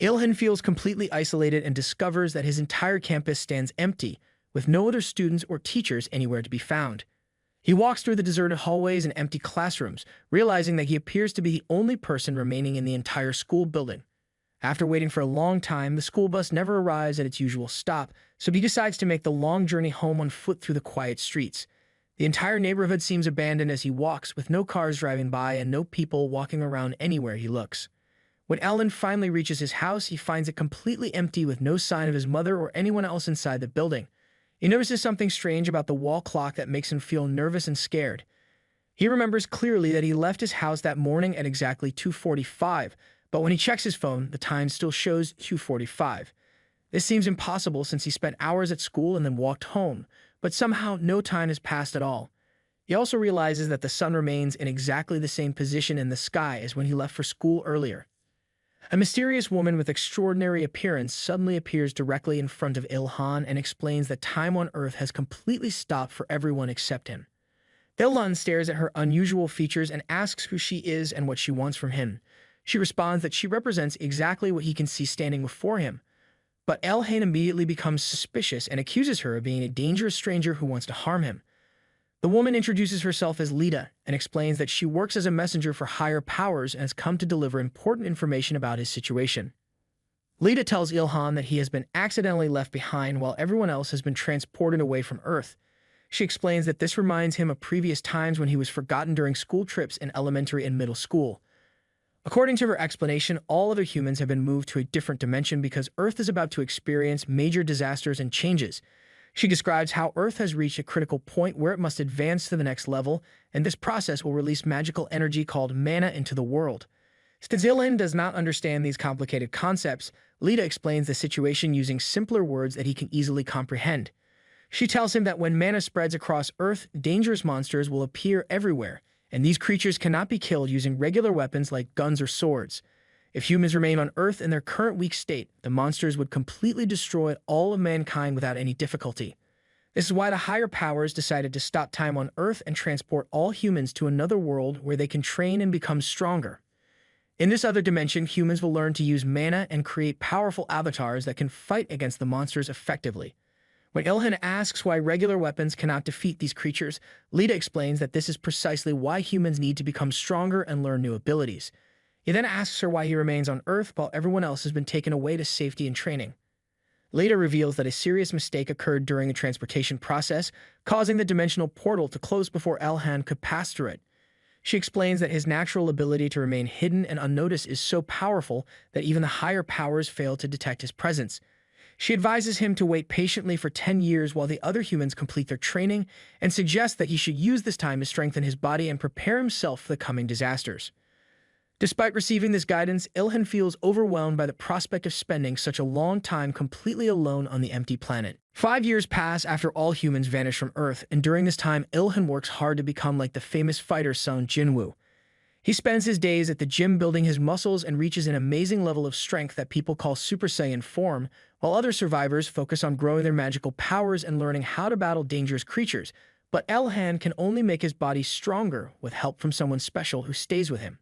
Ilhan feels completely isolated and discovers that his entire campus stands empty, with no other students or teachers anywhere to be found. He walks through the deserted hallways and empty classrooms, realizing that he appears to be the only person remaining in the entire school building. After waiting for a long time, the school bus never arrives at its usual stop, so he decides to make the long journey home on foot through the quiet streets. The entire neighborhood seems abandoned as he walks, with no cars driving by and no people walking around anywhere he looks. When Alan finally reaches his house, he finds it completely empty with no sign of his mother or anyone else inside the building. He notices something strange about the wall clock that makes him feel nervous and scared. He remembers clearly that he left his house that morning at exactly 2:45, but when he checks his phone, the time still shows 2:45. This seems impossible since he spent hours at school and then walked home, but somehow no time has passed at all. He also realizes that the sun remains in exactly the same position in the sky as when he left for school earlier. A mysterious woman with extraordinary appearance suddenly appears directly in front of Ilhan and explains that time on Earth has completely stopped for everyone except him. Ilhan stares at her unusual features and asks who she is and what she wants from him. She responds that she represents exactly what he can see standing before him. But Elhain immediately becomes suspicious and accuses her of being a dangerous stranger who wants to harm him. The woman introduces herself as Lita and explains that she works as a messenger for higher powers and has come to deliver important information about his situation. Lita tells Ilhan that he has been accidentally left behind while everyone else has been transported away from Earth. She explains that this reminds him of previous times when he was forgotten during school trips in elementary and middle school. According to her explanation, all other humans have been moved to a different dimension because Earth is about to experience major disasters and changes. She describes how Earth has reached a critical point where it must advance to the next level, and this process will release magical energy called mana into the world. Since Ilhan does not understand these complicated concepts, Lita explains the situation using simpler words that he can easily comprehend. She tells him that when mana spreads across Earth, dangerous monsters will appear everywhere, and these creatures cannot be killed using regular weapons like guns or swords. If humans remain on Earth in their current weak state, the monsters would completely destroy all of mankind without any difficulty. This is why the higher powers decided to stop time on Earth and transport all humans to another world where they can train and become stronger. In this other dimension, humans will learn to use mana and create powerful avatars that can fight against the monsters effectively. When Ilhan asks why regular weapons cannot defeat these creatures, Lita explains that this is precisely why humans need to become stronger and learn new abilities. He then asks her why he remains on Earth while everyone else has been taken away to safety and training. Lita reveals that a serious mistake occurred during the transportation process, causing the dimensional portal to close before Ilhan could pass through it. She explains that his natural ability to remain hidden and unnoticed is so powerful that even the higher powers fail to detect his presence. She advises him to wait patiently for 10 years while the other humans complete their training and suggests that he should use this time to strengthen his body and prepare himself for the coming disasters. Despite receiving this guidance, Ilhan feels overwhelmed by the prospect of spending such a long time completely alone on the empty planet. 5 years pass after all humans vanish from Earth, and during this time, Ilhan works hard to become like the famous fighter Sun Jinwoo. He spends his days at the gym building his muscles and reaches an amazing level of strength that people call Super Saiyan form, while other survivors focus on growing their magical powers and learning how to battle dangerous creatures. But Ilhan can only make his body stronger with help from someone special who stays with him.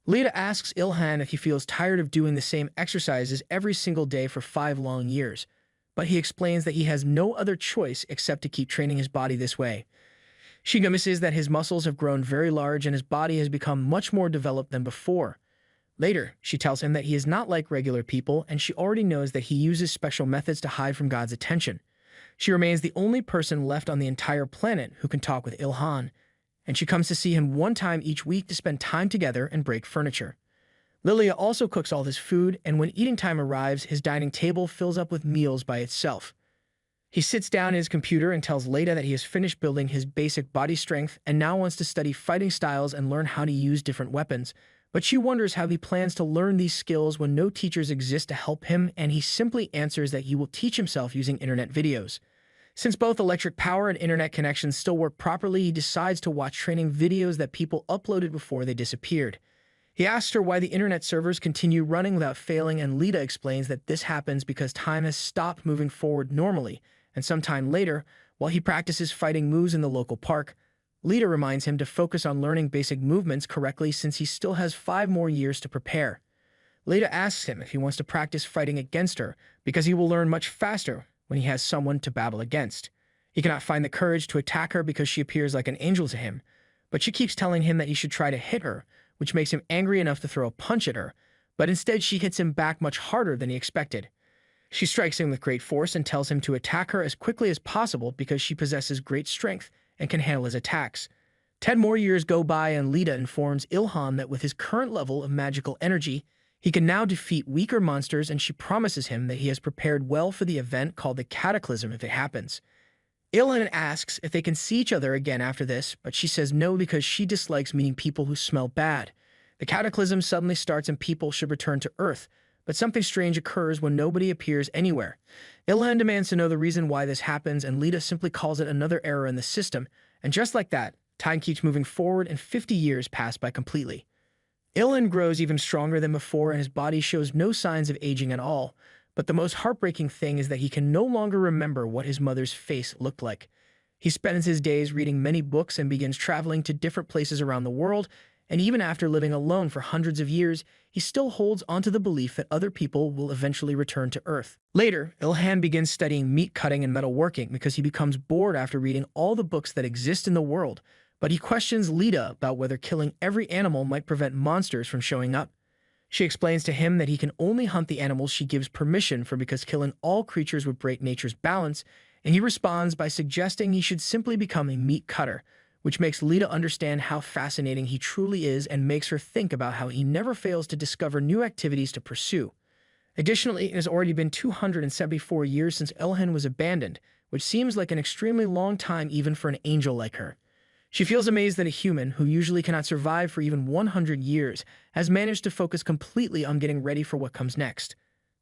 Lita asks Ilhan if he feels tired of doing the same exercises every single day for 5 long years, but he explains that he has no other choice except to keep training his body this way. She notices that his muscles have grown very large and his body has become much more developed than before. Later, she tells him that he is not like regular people, and she already knows that he uses special methods to hide from God's attention. She remains the only person left on the entire planet who can talk with Ilhan, and she comes to see him 1 time each week to spend time together and break furniture. Lilia also cooks all his food, and when eating time arrives, his dining table fills up with meals by itself. He sits down at his computer and tells Leda that he has finished building his basic body strength and now wants to study fighting styles and learn how to use different weapons, but she wonders how he plans to learn these skills when no teachers exist to help him, and he simply answers that he will teach himself using internet videos. Since both electric power and internet connections still work properly, he decides to watch training videos that people uploaded before they disappeared. He asks her why the internet servers continue running without failing, and Lita explains that this happens because time has stopped moving forward normally, and sometime later, while he practices fighting moves in the local park, Lita reminds him to focus on learning basic movements correctly since he still has 5 more years to prepare. Leda asks him if he wants to practice fighting against her, because he will learn much faster when he has someone to battle against. He cannot find the courage to attack her because she appears like an angel to him, but she keeps telling him that he should try to hit her, which makes him angry enough to throw a punch at her, but instead she hits him back much harder than he expected. She strikes him with great force and tells him to attack her as quickly as possible because she possesses great strength and can handle his attacks. 10 more years go by and Leda informs Ilhan that with his current level of magical energy, he can now defeat weaker monsters, and she promises him that he has prepared well for the event called the Cataclysm if it happens. Ilhan asks if they can see each other again after this, but she says no because she dislikes meeting people who smell bad. The Cataclysm suddenly starts and people should return to Earth, but something strange occurs when nobody appears anywhere. Ilhan demands to know the reason why this happens, and Leda simply calls it another error in the system, and just like that, time keeps moving forward and 50 years pass by completely. Ilhan grows even stronger than before and his body shows no signs of aging at all, but the most heartbreaking thing is that he can no longer remember what his mother's face looked like. He spends his days reading many books and begins traveling to different places around the world, and even after living alone for hundreds of years, he still holds onto the belief that other people will eventually return to Earth. Later, Ilhan begins studying meat cutting and metalworking because he becomes bored after reading all the books that exist in the world, but he questions Leda about whether killing every animal might prevent monsters from showing up. She explains to him that he can only hunt the animals she gives permission for because killing all creatures would break nature's balance, and he responds by suggesting he should simply become a meat cutter, which makes Leda understand how fascinating he truly is and makes her think about how he never fails to discover new activities to pursue. Additionally, it has already been 274 years since Ilhan was abandoned, which seems like an extremely long time even for an angel like her. She feels amazed that a human, who usually cannot survive for even 100 years, has managed to focus completely on getting ready for what comes next.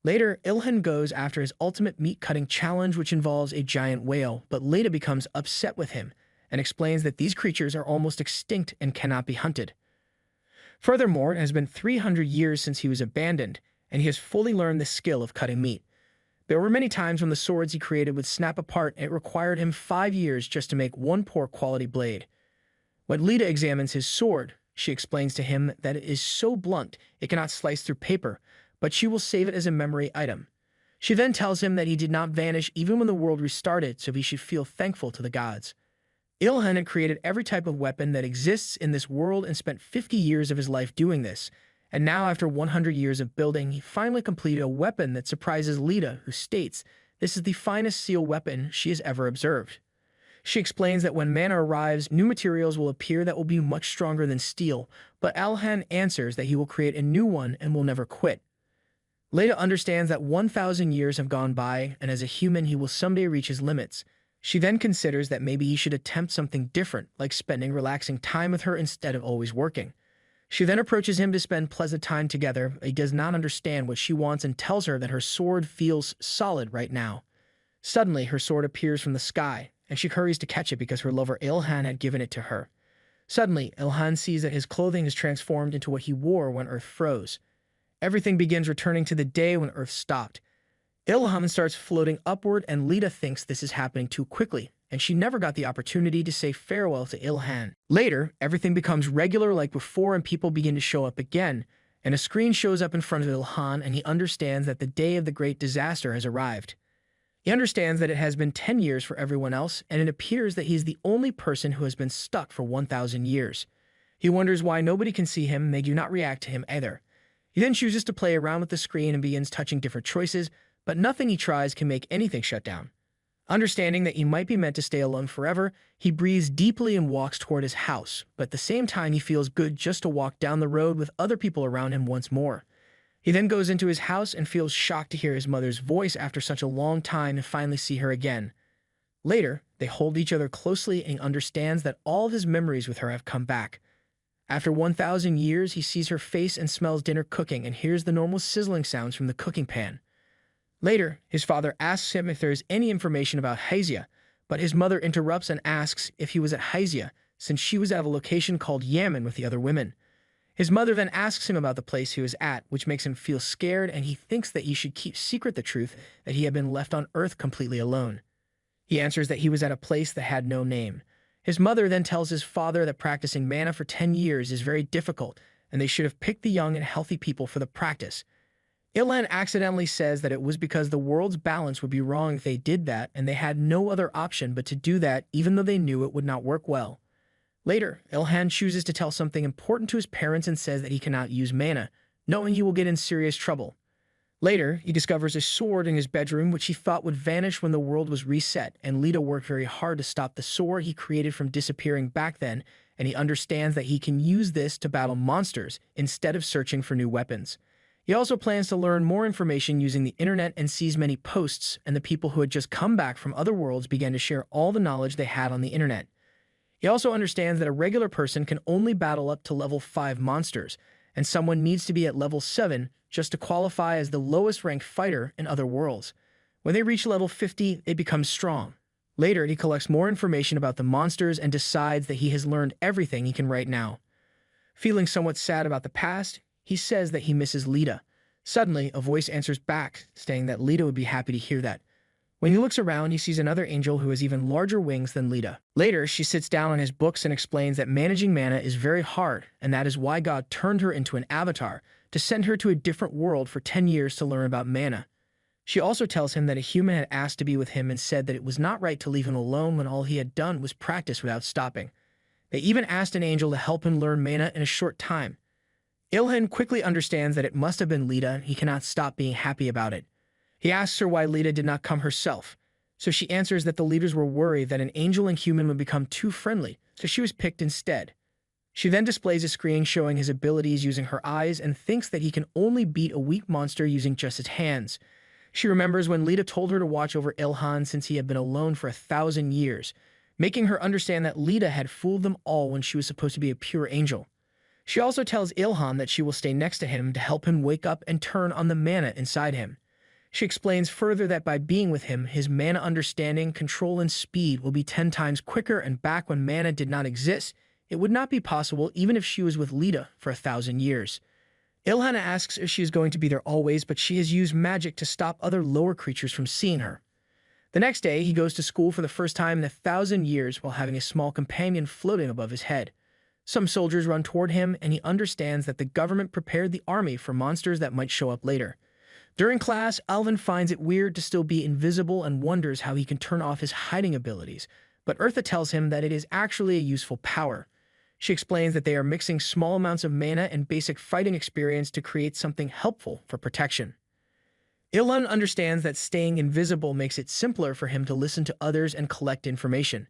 Later, Ilhan goes after his ultimate meat-cutting challenge, which involves a giant whale, but Leda becomes upset with him and explains that these creatures are almost extinct and cannot be hunted. Furthermore, it has been 300 years since he was abandoned, and he has fully learned the skill of cutting meat. There were many times when the swords he created would snap apart, and it required him 5 years just to make one poor quality blade. When Leda examines his sword, she explains to him that it is so blunt it cannot slice through paper, but she will save it as a memory item. She then tells him that he did not vanish even when the world restarted, so he should feel thankful to the gods. Ilhan had created every type of weapon that exists in this world and spent 50 years of his life doing this, and now after 100 years of building, he finally completed a weapon that surprises Leda, who states this is the finest seal weapon she has ever observed. She explains that when mana arrives, new materials will appear that will be much stronger than steel, but Ilhan answers that he will create a new one and will never quit. Leda understands that 1,000 years have gone by, and as a human he will someday reach his limits. She then considers that maybe he should attempt something different, like spending relaxing time with her instead of always working. She then approaches him to spend pleasant time together. He does not understand what she wants and tells her that her sword feels solid right now. Suddenly, her sword appears from the sky, and she hurries to catch it because her lover Ilhan had given it to her. Suddenly, Ilhan sees that his clothing is transformed into what he wore when Earth froze. Everything begins returning to the day when Earth stopped. Ilhan starts floating upward, and Leda thinks this is happening too quickly, and she never got the opportunity to say farewell to Ilhan. Later, everything becomes regular like before and people begin to show up again, and a screen shows up in front of Ilhan, and he understands that the day of the great disaster has arrived. He understands that it has been 10 years for everyone else, and it appears that he is the only person who has been stuck for 1,000 years. He wonders why nobody can see him, and they do not react to him either. He then chooses to play around with the screen and begins touching different choices, but nothing he tries can make anything shut down. Understanding that he might be meant to stay alone forever, he breathes deeply and walks toward his house, but at the same time he feels good just to walk down the road with other people around him once more. He then goes into his house and feels shocked to hear his mother's voice after such a long time and finally see her again. Later, they hold each other closely and understands that all of his memories with her have come back. After 1,000 years, he sees her face and smells dinner cooking and hears the normal sizzling sounds from the cooking pan. Later, his father asks him if there is any information about Haizia, but his mother interrupts and asks if he was at Haizia, since she was at a location called Yamen with the other women. His mother then asks him about the place he was at, which makes him feel scared, and he thinks that he should keep secret the truth that he had been left on Earth completely alone. He answers that he was at a place that had no name. His mother then tells his father that practicing mana for 10 years is very difficult, and they should have picked the young and healthy people for the practice. Ilhan accidentally says that it was because the world's balance would be wrong if they did that, and they had no other option but to do that even though they knew it would not work well. Later, Ilhan chooses to tell something important to his parents and says that he cannot use mana, knowing he will get in serious trouble. Later, he discovers a sword in his bedroom which he thought would vanish when the world was reset, and Lita worked very hard to stop the sword he created from disappearing back then, and he understands that he can use this to battle monsters instead of searching for new weapons. He also plans to learn more information using the internet and sees many posts, and the people who had just come back from other worlds began to share all the knowledge they had on the internet. He also understands that a regular person can only battle up to level 5 monsters, and someone needs to be at level 7 just to qualify as the lowest ranked fighter in other worlds. When they reach level 50, they become strong. Later, he collects more information about the monsters and decides that he has learned everything he can right now. Feeling somewhat sad about the past, he says that he misses Lita. Suddenly, a voice answers back, saying that Lita would be happy to hear that. When he looks around, he sees another angel who has even larger wings than Lita. Later, she sits down on his books and explains that managing mana is very hard, and that is why God turned her into an avatar, to send her to a different world for 10 years to learn about mana. She also tells him that a human had asked to be with him and said that it was not right to leave him alone when all he had done was practice without stopping. They even asked an angel to help him learn mana in a short time. Ilhan quickly understands that it must have been Lita, and he cannot stop being happy about it. He asks her why Lita did not come herself, so she answers that the leaders were worried that an angel and human would become too friendly, so she was picked instead. She then displays a screen showing his abilities using her eyes and thinks that he can only beat a weak monster using just his hands. She remembers when Lita told her to watch over Ilhan since he had been alone for 1,000 years, making her understand that Lita had fooled them all when she was supposed to be a pure angel. She also tells Ilhan that she will stay next to him to help him wake up and turn on the mana inside him. She explains further that by being with him, his mana understanding, control, and speed will be 10 times quicker, and back when mana did not exist, it would not be possible even if she was with Lita for 1,000 years. Ilhan asks if she is going to be there always, but she has used magic to stop other lower creatures from seeing her. The next day, he goes to school for the first time in 1,000 years while having a small companion floating above his head. Some soldiers run toward him, and he understands that the government prepared the army for monsters that might show up later. During class, Alvin finds it weird to still be invisible and wonders how he can turn off his hiding abilities, but Eartha tells him that it is actually a useful power. She explains that they are mixing small amounts of mana and basic fighting experience to create something helpful for protection. Ilhan understands that staying invisible makes it simpler for him to listen to others and collect information.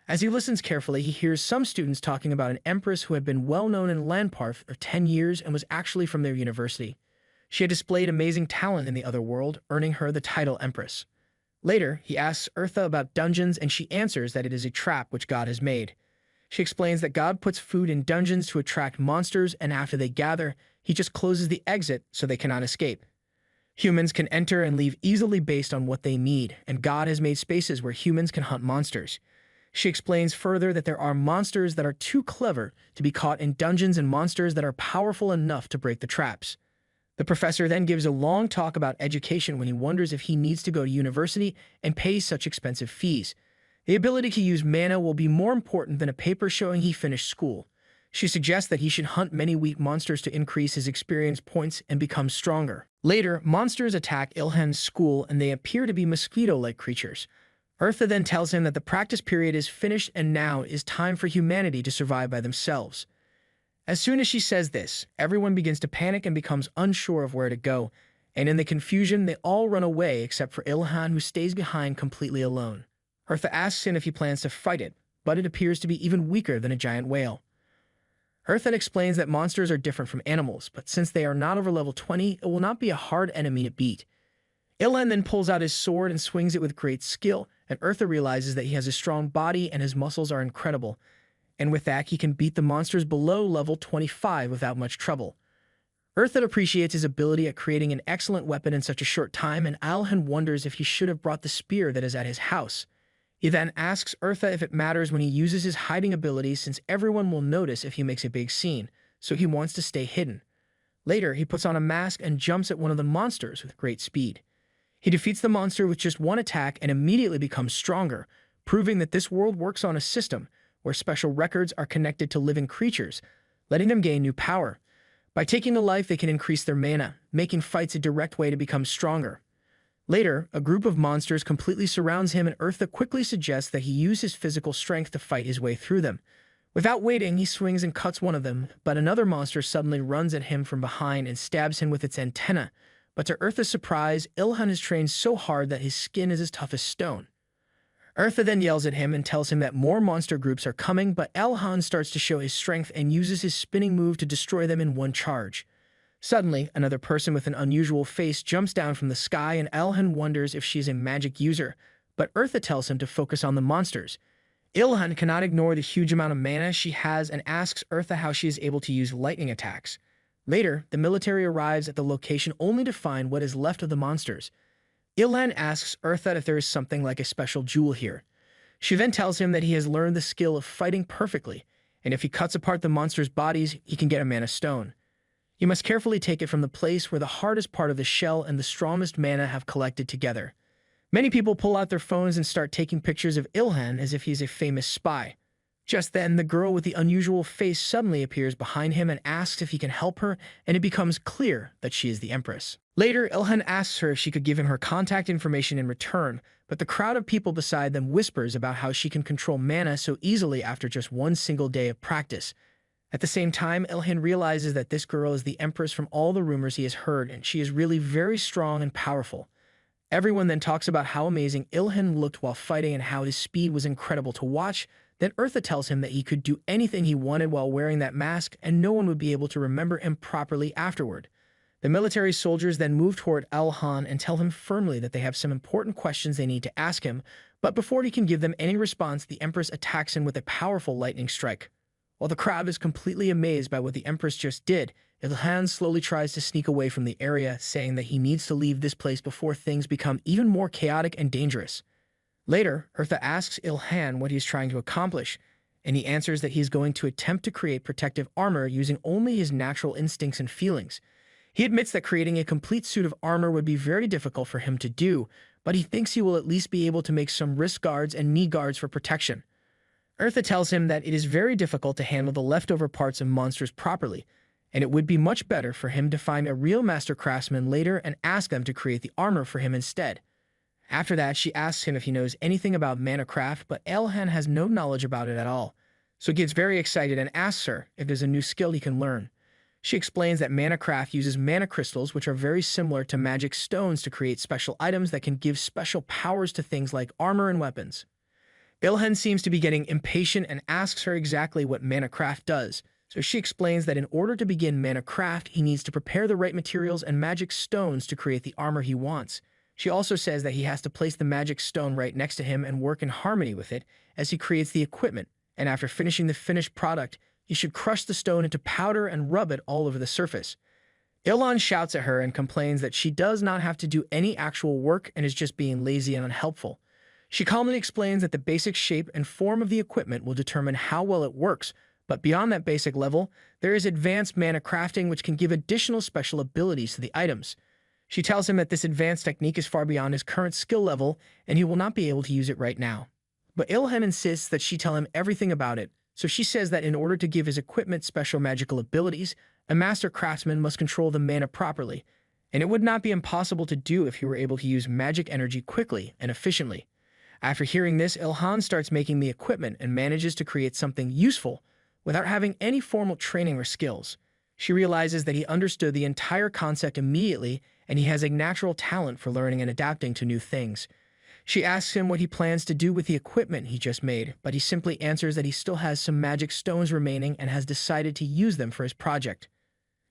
As he listens carefully, he hears some students talking about an empress who had been well known in Landpar for 10 years and was actually from their university. She had displayed amazing talent in the other world, earning her the title Empress. Later, he asks Eartha about dungeons, and she answers that it is a trap which God has made. She explains that God puts food in dungeons to attract monsters, and after they gather, he just closes the exit so they cannot escape. Humans can enter and leave easily based on what they need, and God has made spaces where humans can hunt monsters. She explains further that there are monsters that are too clever to be caught in dungeons and monsters that are powerful enough to break the traps. The professor then gives a long talk about education when he wonders if he needs to go to university and pays such expensive fees. The ability to use mana will be more important than a paper showing he finished school. She suggests that he should hunt many weak monsters to increase his experience points and become stronger. Later, monsters attack Ilhan's school and they appear to be mosquito-like creatures. Eartha then tells him that the practice period is finished and now is time for humanity to survive by themselves. As soon as she says this, everyone begins to panic and becomes unsure of where to go, and in the confusion, they all run away except for Ilhan, who stays behind completely alone. Eartha asks him if he plans to fight it, but it appears to be even weaker than a giant whale. Eartha explains that monsters are different from animals, but since they are not over level 20, it will not be a hard enemy to beat. Ilhan then pulls out his sword and swings it with great skill, and Eartha realizes that he has a strong body and his muscles are incredible. And with that, he can beat the monsters below level 25 without much trouble. Eartha appreciates his ability at creating an excellent weapon in such a short time, and Alhan wonders if he should have brought the spear that is at his house. He then asks Eartha if it matters when he uses his hiding abilities since everyone will notice if he makes a big scene, so he wants to stay hidden. Later, he puts on a mask and jumps at one of the monsters with great speed. He defeats the monster with just one attack and immediately becomes stronger, proving that this world works on a system where special records are connected to living creatures, letting them gain new power. By taking the life, they can increase their mana, making fights a direct way to become stronger. Later, a group of monsters completely surrounds him and Eartha quickly suggests that he use his physical strength to fight his way through them. Without waiting, he swings and cuts one of them, but another monster suddenly runs at him from behind and stabs him with its antenna. But to Eartha's surprise, Ilhan is trained so hard that his skin is as tough as stone. Eartha then yells at him and tells him that more monster groups are coming, but Elhan starts to show his strength and uses his spinning move to destroy them in one charge. Suddenly, another person with an unusual face jumps down from the sky and Elhan wonders if she is a magic user, but Eartha tells him to focus on the monsters. Ilhan cannot ignore the huge amount of mana she has and asks Eartha how she is able to use lightning attacks. Later, the military arrives at the location only to find what is left of the monsters. Ilhan asks Eartha if there is something like a special jewel here. She then tells him that he has learned the skill of fighting perfectly, and if he cuts apart the monsters' bodies, he can get a mana stone. You must carefully take it from the place where the hardest part of the shell and the strongest mana have collected together. Many people pull out their phones and start taking pictures of Ilhan as if he's a famous spy. Just then, the girl with the unusual face suddenly appears behind him and asks if he can help her, and it becomes clear that she is the Empress. Later, Ilhan asks her if she could give him her contact information in return, but the crowd of people beside them whispers about how she can control mana so easily after just one single day of practice. At the same time, Ilhan realizes that this girl is the Empress from all the rumors he has heard, and she is really very strong and powerful. Everyone then talks about how amazing Ilhan looked while fighting and how his speed was incredible to watch. Then Eartha tells him that he could do anything he wanted while wearing that mask, and no one would be able to remember him properly afterward. The military soldiers then move toward Ilhan and tell him firmly that they have some important questions they need to ask him, but before he can give them any response, the Empress attacks him with a powerful lightning strike. While the crowd is completely amazed by what the Empress just did, Ilhan slowly tries to sneak away from the area, saying that he needs to leave this place before things become even more chaotic and dangerous. Later, Eartha asks Ilhan what he is trying to accomplish, and he answers that he is going to attempt to create protective armor using only his natural instincts and feelings. He admits that creating a complete suit of armor would be very difficult for him to do, but he thinks he will at least be able to make some wrist guards and knee guards for protection. Eartha tells him that it is very difficult to handle the leftover parts of monsters properly, and it would be much better for him to find a real master craftsman later and ask them to create the armor for him instead. After that, she asks him if he knows anything about mana craft, but Ilhan has no knowledge about it at all, so he gets very excited and asks her if there's a new skill he can learn. She explains that mana craft uses mana crystals, which are very similar to magic stones, to create special items that can give special powers to things like armor and weapons. Ilhan seems to be getting impatient and asks her exactly what mana craft does, so she explains that in order to begin mana craft, he needs to prepare the right materials and magic stones to create the armor he wants. She also says that he has to place the magic stone right next to him and work in harmony with it as he creates the equipment, and after finishing the finished product, he should crush the stone into powder and rub it all over the surface. Ilhan shouts at her and complains that she does not have to do any actual work and is just being lazy and unhelpful. She calmly explains that the basic shape and form of the equipment will determine how well it works, but beyond that basic level, there is advanced mana crafting which can give additional special abilities to the items. She tells him that this advanced technique is far beyond his current skill level, and he will not be able to use it right now. But Ilhan insists that she tell him everything about it, so she says that in order to give his equipment special magical abilities, a master craftsman must control the mana properly, and it would not be impossible to do if he were able to use magic energy quickly and efficiently. After hearing this, Ilhan starts making the equipment and manages to create something useful without having any formal training or skills. She realizes that he understood the entire concept immediately, and he has a natural talent for learning and adapting to new things. She asks him what he plans to do with the equipment he just made, but he simply answers that he still has some magic stones remaining and has decided to use them for his project.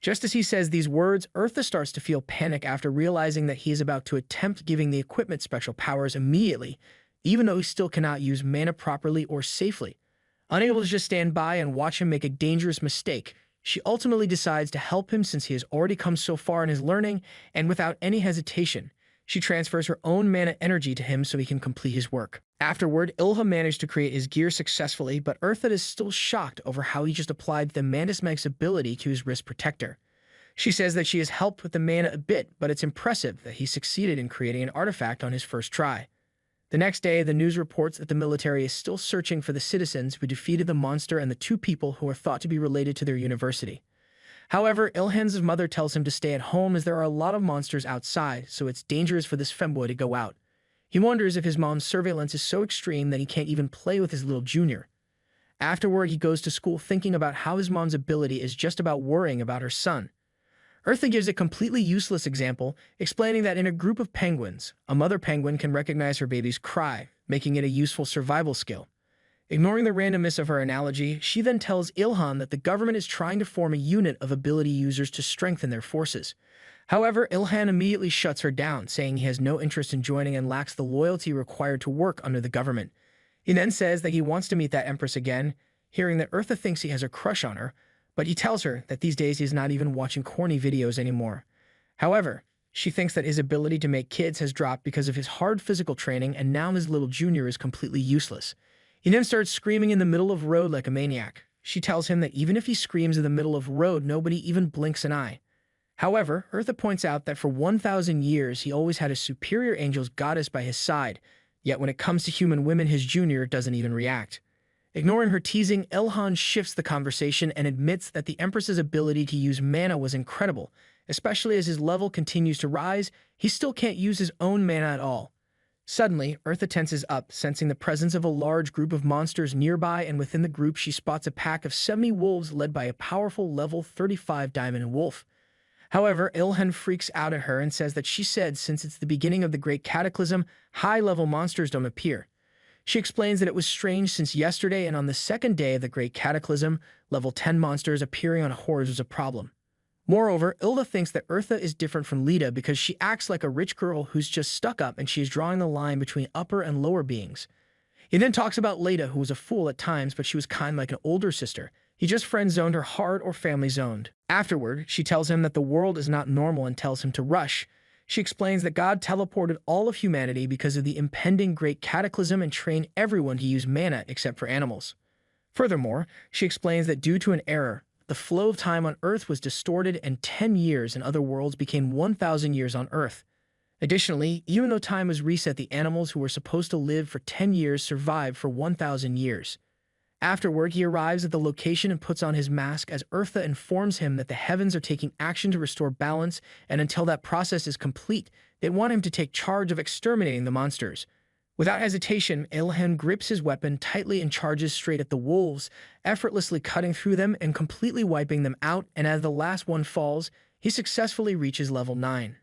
Just as he says these words, Eartha starts to feel panic after realizing that he is about to attempt giving the equipment special powers immediately, even though he still cannot use mana properly or safely. Unable to just stand by and watch him make a dangerous mistake, she ultimately decides to help him since he has already come so far in his learning, and without any hesitation, she transfers her own mana energy to him so he can complete his work. Afterward, Ilha managed to create his gear successfully, but Eartha is still shocked over how he just applied the Mandismeg's ability to his wrist protector. She says that she has helped with the mana a bit, but it's impressive that he succeeded in creating an artifact on his first try. The next day, the news reports that the military is still searching for the citizens who defeated the monster and the two people who are thought to be related to their university. However, Ilhan's mother tells him to stay at home as there are a lot of monsters outside, so it's dangerous for this femboy to go out. He wonders if his mom's surveillance is so extreme that he can't even play with his little junior. Afterward, he goes to school thinking about how his mom's ability is just about worrying about her son. Eartha gives a completely useless example, explaining that in a group of penguins, a mother penguin can recognize her baby's cry, making it a useful survival skill. Ignoring the randomness of her analogy, she then tells Ilhan that the government is trying to form a unit of ability users to strengthen their forces. However, Ilhan immediately shuts her down, saying he has no interest in joining and lacks the loyalty required to work under the government. He then says that he wants to meet that empress again, hearing that Eartha thinks he has a crush on her, but he tells her that these days he's not even watching corny videos anymore. However, she thinks that his ability to make kids has dropped because of his hard physical training, and now his little junior is completely useless. He then starts screaming in the middle of the road like a maniac. She tells him that even if he screams in the middle of the road, nobody even blinks an eye. However, Eartha points out that for 1,000 years he always had a superior angel's goddess by his side, yet when it comes to human women, his junior doesn't even react. Ignoring her teasing, Ilhan shifts the conversation and admits that the Empress's ability to use mana was incredible. Especially as his level continues to rise, he still can't use his own mana at all. Suddenly, Eartha tenses up, sensing the presence of a large group of monsters nearby, and within the group she spots a pack of 70 wolves led by a powerful level 35 diamond wolf. However, Ilhan freaks out at her and says that she said since it's the beginning of the Great Cataclysm, high-level monsters don't appear. She explains that it was strange since yesterday, and on the second day of the Great Cataclysm, level 10 monsters appearing on hordes was a problem. Moreover, Ilda thinks that Eartha is different from Lita because she acts like a rich girl who's just stuck up, and she is drawing the line between upper and lower beings. He then talks about Lita, who was a fool at times, but she was kind like an older sister. He just friend-zoned her hard or family-zoned. Afterward, she tells him that the world is not normal and tells him to rush. She explains that God teleported all of humanity because of the impending Great Cataclysm and trained everyone to use mana except for animals. Furthermore, she explains that due to an error, the flow of time on Earth was distorted and 10 years in other worlds became 1,000 years on Earth. Additionally, even though time was reset, the animals who were supposed to live for 10 years survived for 1,000 years. Afterward, he arrives at the location and puts on his mask as Eartha informs him that the heavens are taking action to restore balance, and until that process is complete, they want him to take charge of exterminating the monsters. Without hesitation, Ilhan grips his weapon tightly and charges straight at the wolves, effortlessly cutting through them and completely wiping them out, and as the last one falls, he successfully reaches level 9.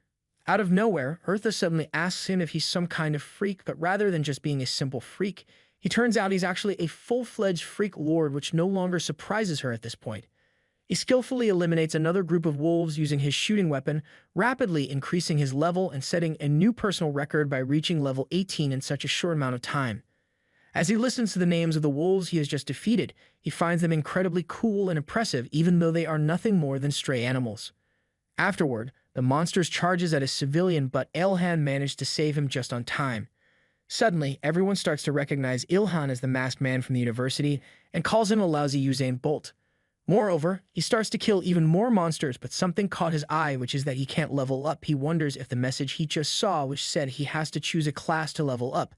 Out of nowhere, Eartha suddenly asks him if he's some kind of freak, but rather than just being a simple freak, he turns out he's actually a full-fledged freak lord, which no longer surprises her at this point. He skillfully eliminates another group of wolves using his shooting weapon, rapidly increasing his level and setting a new personal record by reaching level 18 in such a short amount of time. As he listens to the names of the wolves he has just defeated, he finds them incredibly cool and impressive, even though they are nothing more than stray animals. Afterward, the monsters charges at a civilian, but Ilhan managed to save him just on time. Suddenly, everyone starts to recognize Ilhan as the masked man from the university and calls him a lousy Usain Bolt. Moreover, he starts to kill even more monsters, but something caught his eye, which is that he can't level up. He wonders if the message he just saw, which said he has to choose a class to level up.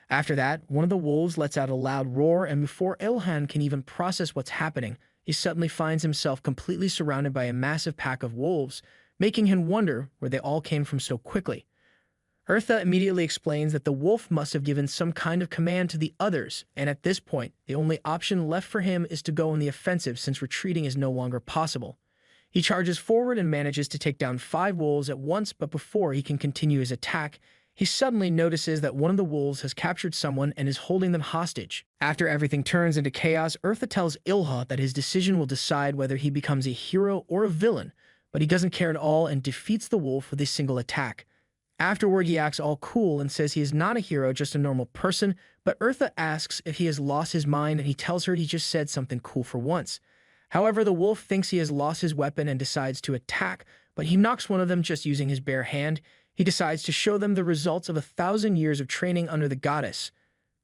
After that, one of the wolves lets out a loud roar, and before Ilhan can even process what's happening, he suddenly finds himself completely surrounded by a massive pack of wolves, making him wonder where they all came from so quickly. Eartha immediately explains that the wolf must have given some kind of command to the others, and at this point, the only option left for him is to go on the offensive since retreating is no longer possible. He charges forward and manages to take down 5 wolves at once, but before he can continue his attack, he suddenly notices that one of the wolves has captured someone and is holding them hostage. After everything turns into chaos, Eartha tells Ilha that his decision will decide whether he becomes a hero or a villain, but he doesn't care at all and defeats the wolf with a single attack. Afterward, he acts all cool and says he is not a hero, just a normal person, but Eartha asks if he has lost his mind, and he tells her he just said something cool for once. However, the wolf thinks he has lost his weapon and decides to attack, but he knocks one of them just using his bare hand. He decides to show them the results of 1,000 years of training under the goddess.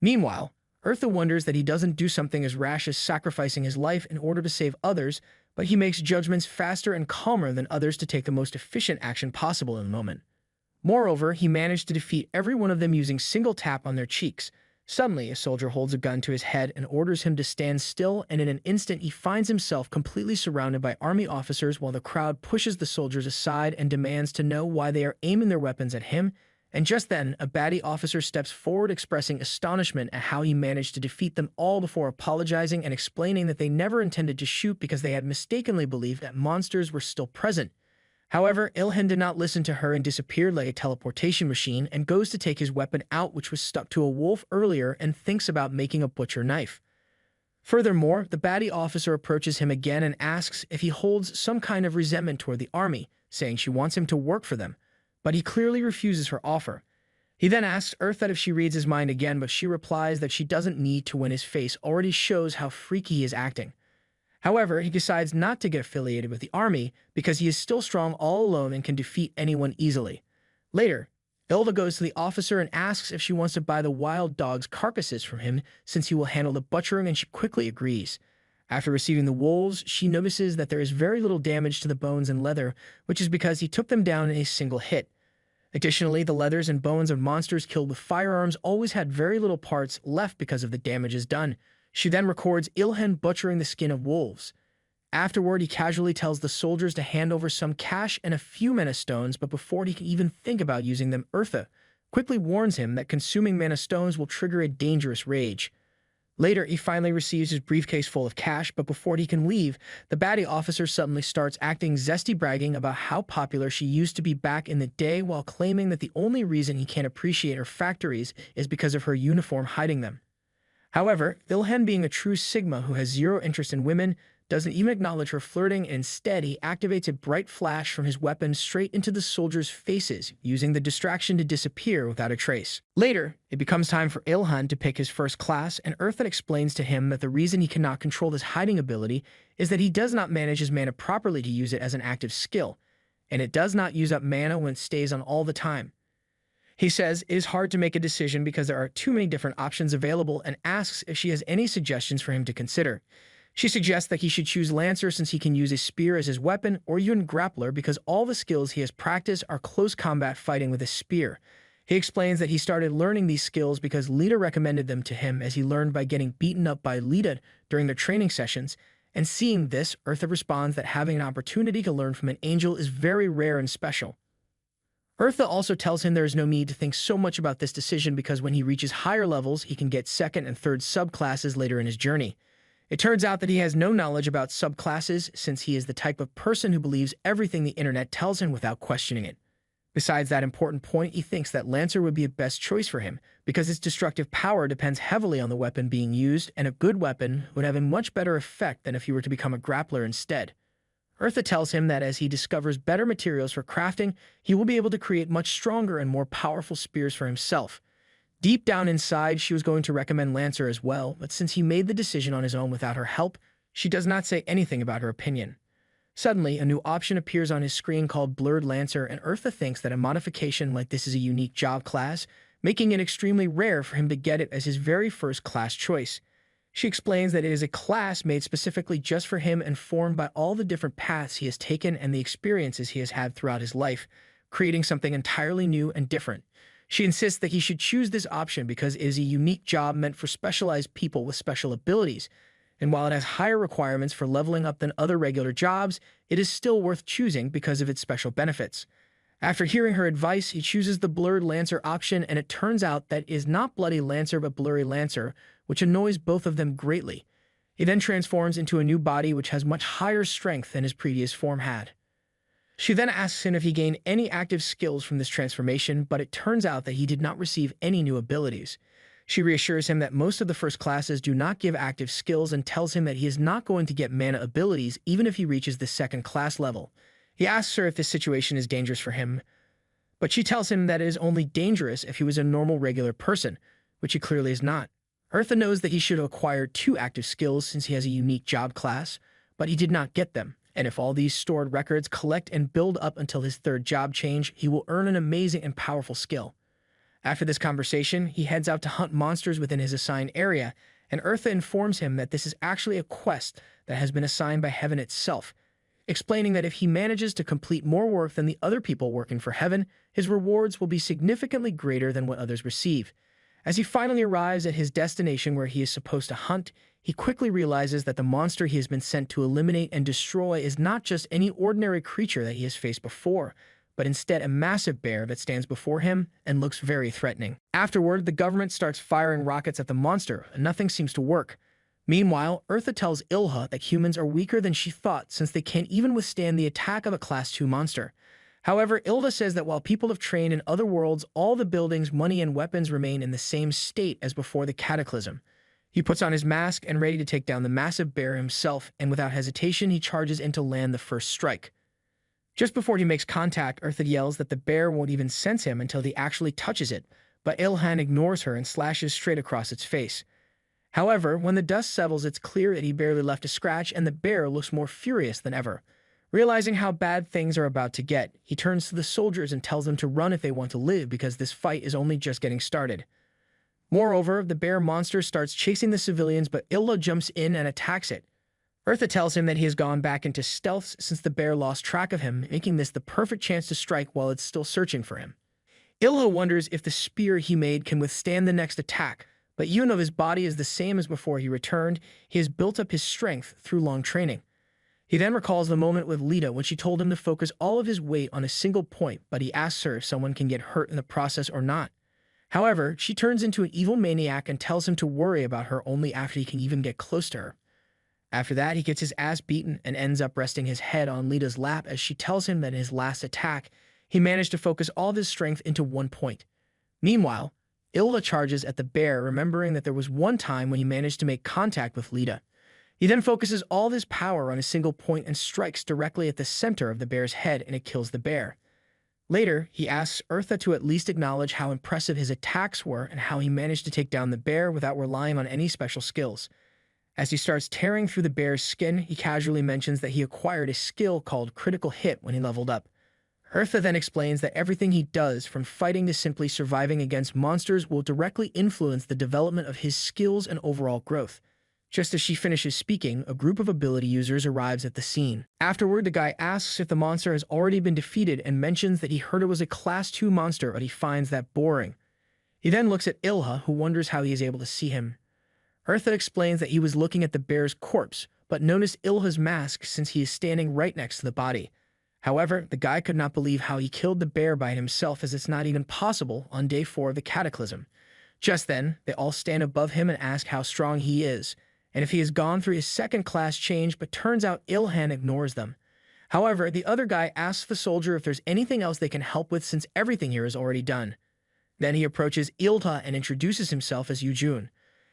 Meanwhile, Eartha wonders that he doesn't do something as rash as sacrificing his life in order to save others, but he makes judgments faster and calmer than others to take the most efficient action possible in the moment. Moreover, he managed to defeat every one of them using single tap on their cheeks. Suddenly, a soldier holds a gun to his head and orders him to stand still, and in an instant he finds himself completely surrounded by army officers while the crowd pushes the soldiers aside and demands to know why they are aiming their weapons at him. And just then, a baddie officer steps forward expressing astonishment at how he managed to defeat them all before apologizing and explaining that they never intended to shoot because they had mistakenly believed that monsters were still present. However, Ilhan did not listen to her and disappeared like a teleportation machine and goes to take his weapon out, which was stuck to a wolf earlier, and thinks about making a butcher knife. Furthermore, the baddie officer approaches him again and asks if he holds some kind of resentment toward the army, saying she wants him to work for them, but he clearly refuses her offer. He then asks Eartha if she reads his mind again, but she replies that she doesn't need to when his face already shows how freaky he is acting. However, he decides not to get affiliated with the army because he is still strong all alone and can defeat anyone easily. Later, Ilda goes to the officer and asks if she wants to buy the wild dog's carcasses from him since he will handle the butchering, and she quickly agrees. After receiving the wolves, she notices that there is very little damage to the bones and leather, which is because he took them down in a single hit. Additionally, the leathers and bones of monsters killed with firearms always had very little parts left because of the damages done. She then records Ilhan butchering the skin of wolves. Afterward, he casually tells the soldiers to hand over some cash and a few mana stones, but before he can even think about using them, Eartha quickly warns him that consuming mana stones will trigger a dangerous rage. Later, he finally receives his briefcase full of cash, but before he can leave, the baddie officer suddenly starts acting zesty, bragging about how popular she used to be back in the day while claiming that the only reason he can't appreciate her factories is because of her uniform hiding them. However, Ilhan, being a true Sigma who has zero interest in women, doesn't even acknowledge her flirting, and instead he activates a bright flash from his weapon straight into the soldiers' faces, using the distraction to disappear without a trace. Later, it becomes time for Ilhan to pick his first class, and Eartha explains to him that the reason he cannot control this hiding ability is that he does not manage his mana properly to use it as an active skill, and it does not use up mana when it stays on all the time. He says it is hard to make a decision because there are too many different options available, and asks if she has any suggestions for him to consider. She suggests that he should choose Lancer since he can use a spear as his weapon, or even Grappler because all the skills he has practiced are close combat fighting with a spear. He explains that he started learning these skills because Lita recommended them to him, as he learned by getting beaten up by Lita during their training sessions, and seeing this, Eartha responds that having an opportunity to learn from an angel is very rare and special. Eartha also tells him there is no need to think so much about this decision because when he reaches higher levels, he can get second and third subclasses later in his journey. It turns out that he has no knowledge about subclasses since he is the type of person who believes everything the internet tells him without questioning it. Besides that important point, he thinks that Lancer would be a best choice for him because its destructive power depends heavily on the weapon being used, and a good weapon would have a much better effect than if he were to become a grappler instead. Eartha tells him that as he discovers better materials for crafting, he will be able to create much stronger and more powerful spears for himself. Deep down inside, she was going to recommend Lancer as well, but since he made the decision on his own without her help, she does not say anything about her opinion. Suddenly, a new option appears on his screen called Blurred Lancer, and Eartha thinks that a modification like this is a unique job class, making it extremely rare for him to get it as his very first class choice. She explains that it is a class made specifically just for him and formed by all the different paths he has taken and the experiences he has had throughout his life, creating something entirely new and different. She insists that he should choose this option because it is a unique job meant for specialized people with special abilities, and while it has higher requirements for leveling up than other regular jobs, it is still worth choosing because of its special benefits. After hearing her advice, he chooses the Blurred Lancer option, and it turns out that it is not Bloody Lancer but Blurry Lancer, which annoys both of them greatly. He then transforms into a new body which has much higher strength than his previous form had. She then asks him if he gained any active skills from this transformation, but it turns out that he did not receive any new abilities. She reassures him that most of the first classes do not give active skills and tells him that he is not going to get mana abilities even if he reaches the second class level. He asks her if this situation is dangerous for him, but she tells him that it is only dangerous if he was a normal regular person, which he clearly is not. Eartha knows that he should have acquired 2 active skills since he has a unique job class, but he did not get them, and if all these stored records collect and build up until his 3rd job change, he will earn an amazing and powerful skill. After this conversation, he heads out to hunt monsters within his assigned area, and Eartha informs him that this is actually a quest that has been assigned by Heaven itself, explaining that if he manages to complete more work than the other people working for Heaven, his rewards will be significantly greater than what others receive. As he finally arrives at his destination where he is supposed to hunt, he quickly realizes that the monster he has been sent to eliminate and destroy is not just any ordinary creature that he has faced before, but instead a massive bear that stands before him and looks very threatening. Afterward, the government starts firing rockets at the monster, and nothing seems to work. Meanwhile, Eartha tells Ilha that humans are weaker than she thought since they can't even withstand the attack of a Class 2 monster. However, Ilha says that while people have trained in other worlds, all the buildings, money, and weapons remain in the same state as before the cataclysm. He puts on his mask and ready to take down the massive bear himself, and without hesitation, he charges in to land the first strike. Just before he makes contact, Eartha yells that the bear won't even sense him until he actually touches it, but Ilhan ignores her and slashes straight across its face. However, when the dust settles, it's clear that he barely left a scratch, and the bear looks more furious than ever. Realizing how bad things are about to get, he turns to the soldiers and tells them to run if they want to live because this fight is only just getting started. Moreover, the bear monster starts chasing the civilians, but Illa jumps in and attacks it. Eartha tells him that he has gone back into stealth since the bear lost track of him, making this the perfect chance to strike while it's still searching for him. Illa wonders if the spear he made can withstand the next attack, but even though his body is the same as before he returned, he has built up his strength through long training. He then recalls the moment with Lita when she told him to focus all of his weight on a single point, but he asks her if someone can get hurt in the process or not. However, she turns into an evil maniac and tells him to worry about her only after he can even get close to her. After that, he gets his ass beaten and ends up resting his head on Lita's lap as she tells him that in his last attack, he managed to focus all of his strength into one point. Meanwhile, Ilha charges at the bear, remembering that there was one time when he managed to make contact with Lita. He then focuses all of his power on a single point and strikes directly at the center of the bear's head, and it kills the bear. Later, he asks Eartha to at least acknowledge how impressive his attacks were and how he managed to take down the bear without relying on any special skills. As he starts tearing through the bear's skin, he casually mentions that he acquired a skill called Critical Hit when he leveled up. Eartha then explains that everything he does, from fighting to simply surviving against monsters, will directly influence the development of his skills and overall growth. Just as she finishes speaking, a group of ability users arrives at the scene. Afterward, the guy asks if the monster has already been defeated and mentions that he heard it was a Class 2 monster, but he finds that boring. He then looks at Ilha, who wonders how he is able to see him. Eartha explains that he was looking at the bear's corpse, but noticed Ilha's mask since he is standing right next to the body. However, the guy could not believe how he killed the bear by himself, as it's not even possible on day 4 of the cataclysm. Just then, they all stand above him and ask how strong he is, and if he has gone through his second class change, but turns out Ilhan ignores them. However, the other guy asks the soldier if there's anything else they can help with since everything here is already done. Then he approaches Ilha and introduces himself as Yujun.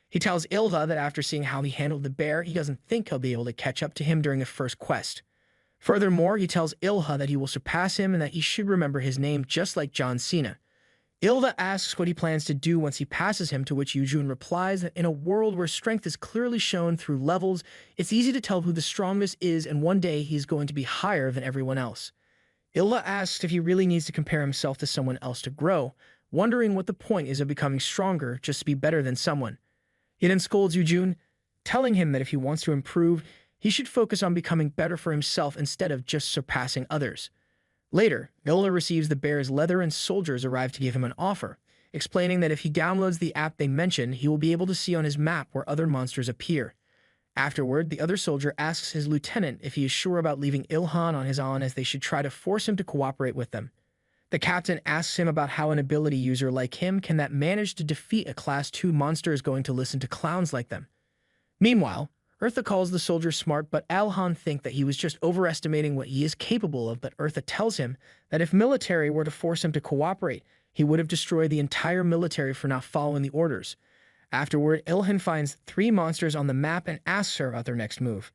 He tells Ilha that after seeing how he handled the bear, he doesn't think he'll be able to catch up to him during the first quest. Furthermore, he tells Ilha that he will surpass him and that he should remember his name just like John Cena. Ilha asks what he plans to do once he passes him, to which Yujun replies that in a world where strength is clearly shown through levels, it's easy to tell who the strongest is, and one day he's going to be higher than everyone else. Ilha asks if he really needs to compare himself to someone else to grow, wondering what the point is of becoming stronger just to be better than someone. He then scolds Yujun, telling him that if he wants to improve, he should focus on becoming better for himself instead of just surpassing others. Later, Ilha receives the bear's leather and soldiers arrive to give him an offer, explaining that if he downloads the app they mentioned, he will be able to see on his map where other monsters appear. Afterward, the other soldier asks his lieutenant if he is sure about leaving Ilhan on his own, as they should try to force him to cooperate with them. The captain asks him about how an ability user like him that manage to defeat a Class 2 monster is going to listen to clowns like them. Meanwhile, Eartha calls the soldier smart, but Alhan think that he was just overestimating what he is capable of, but Eartha tells him that if military were to force him to cooperate, he would have destroyed the entire military for not following the orders. Afterward, Ilhan finds 3 monsters on the map and asks her about their next move.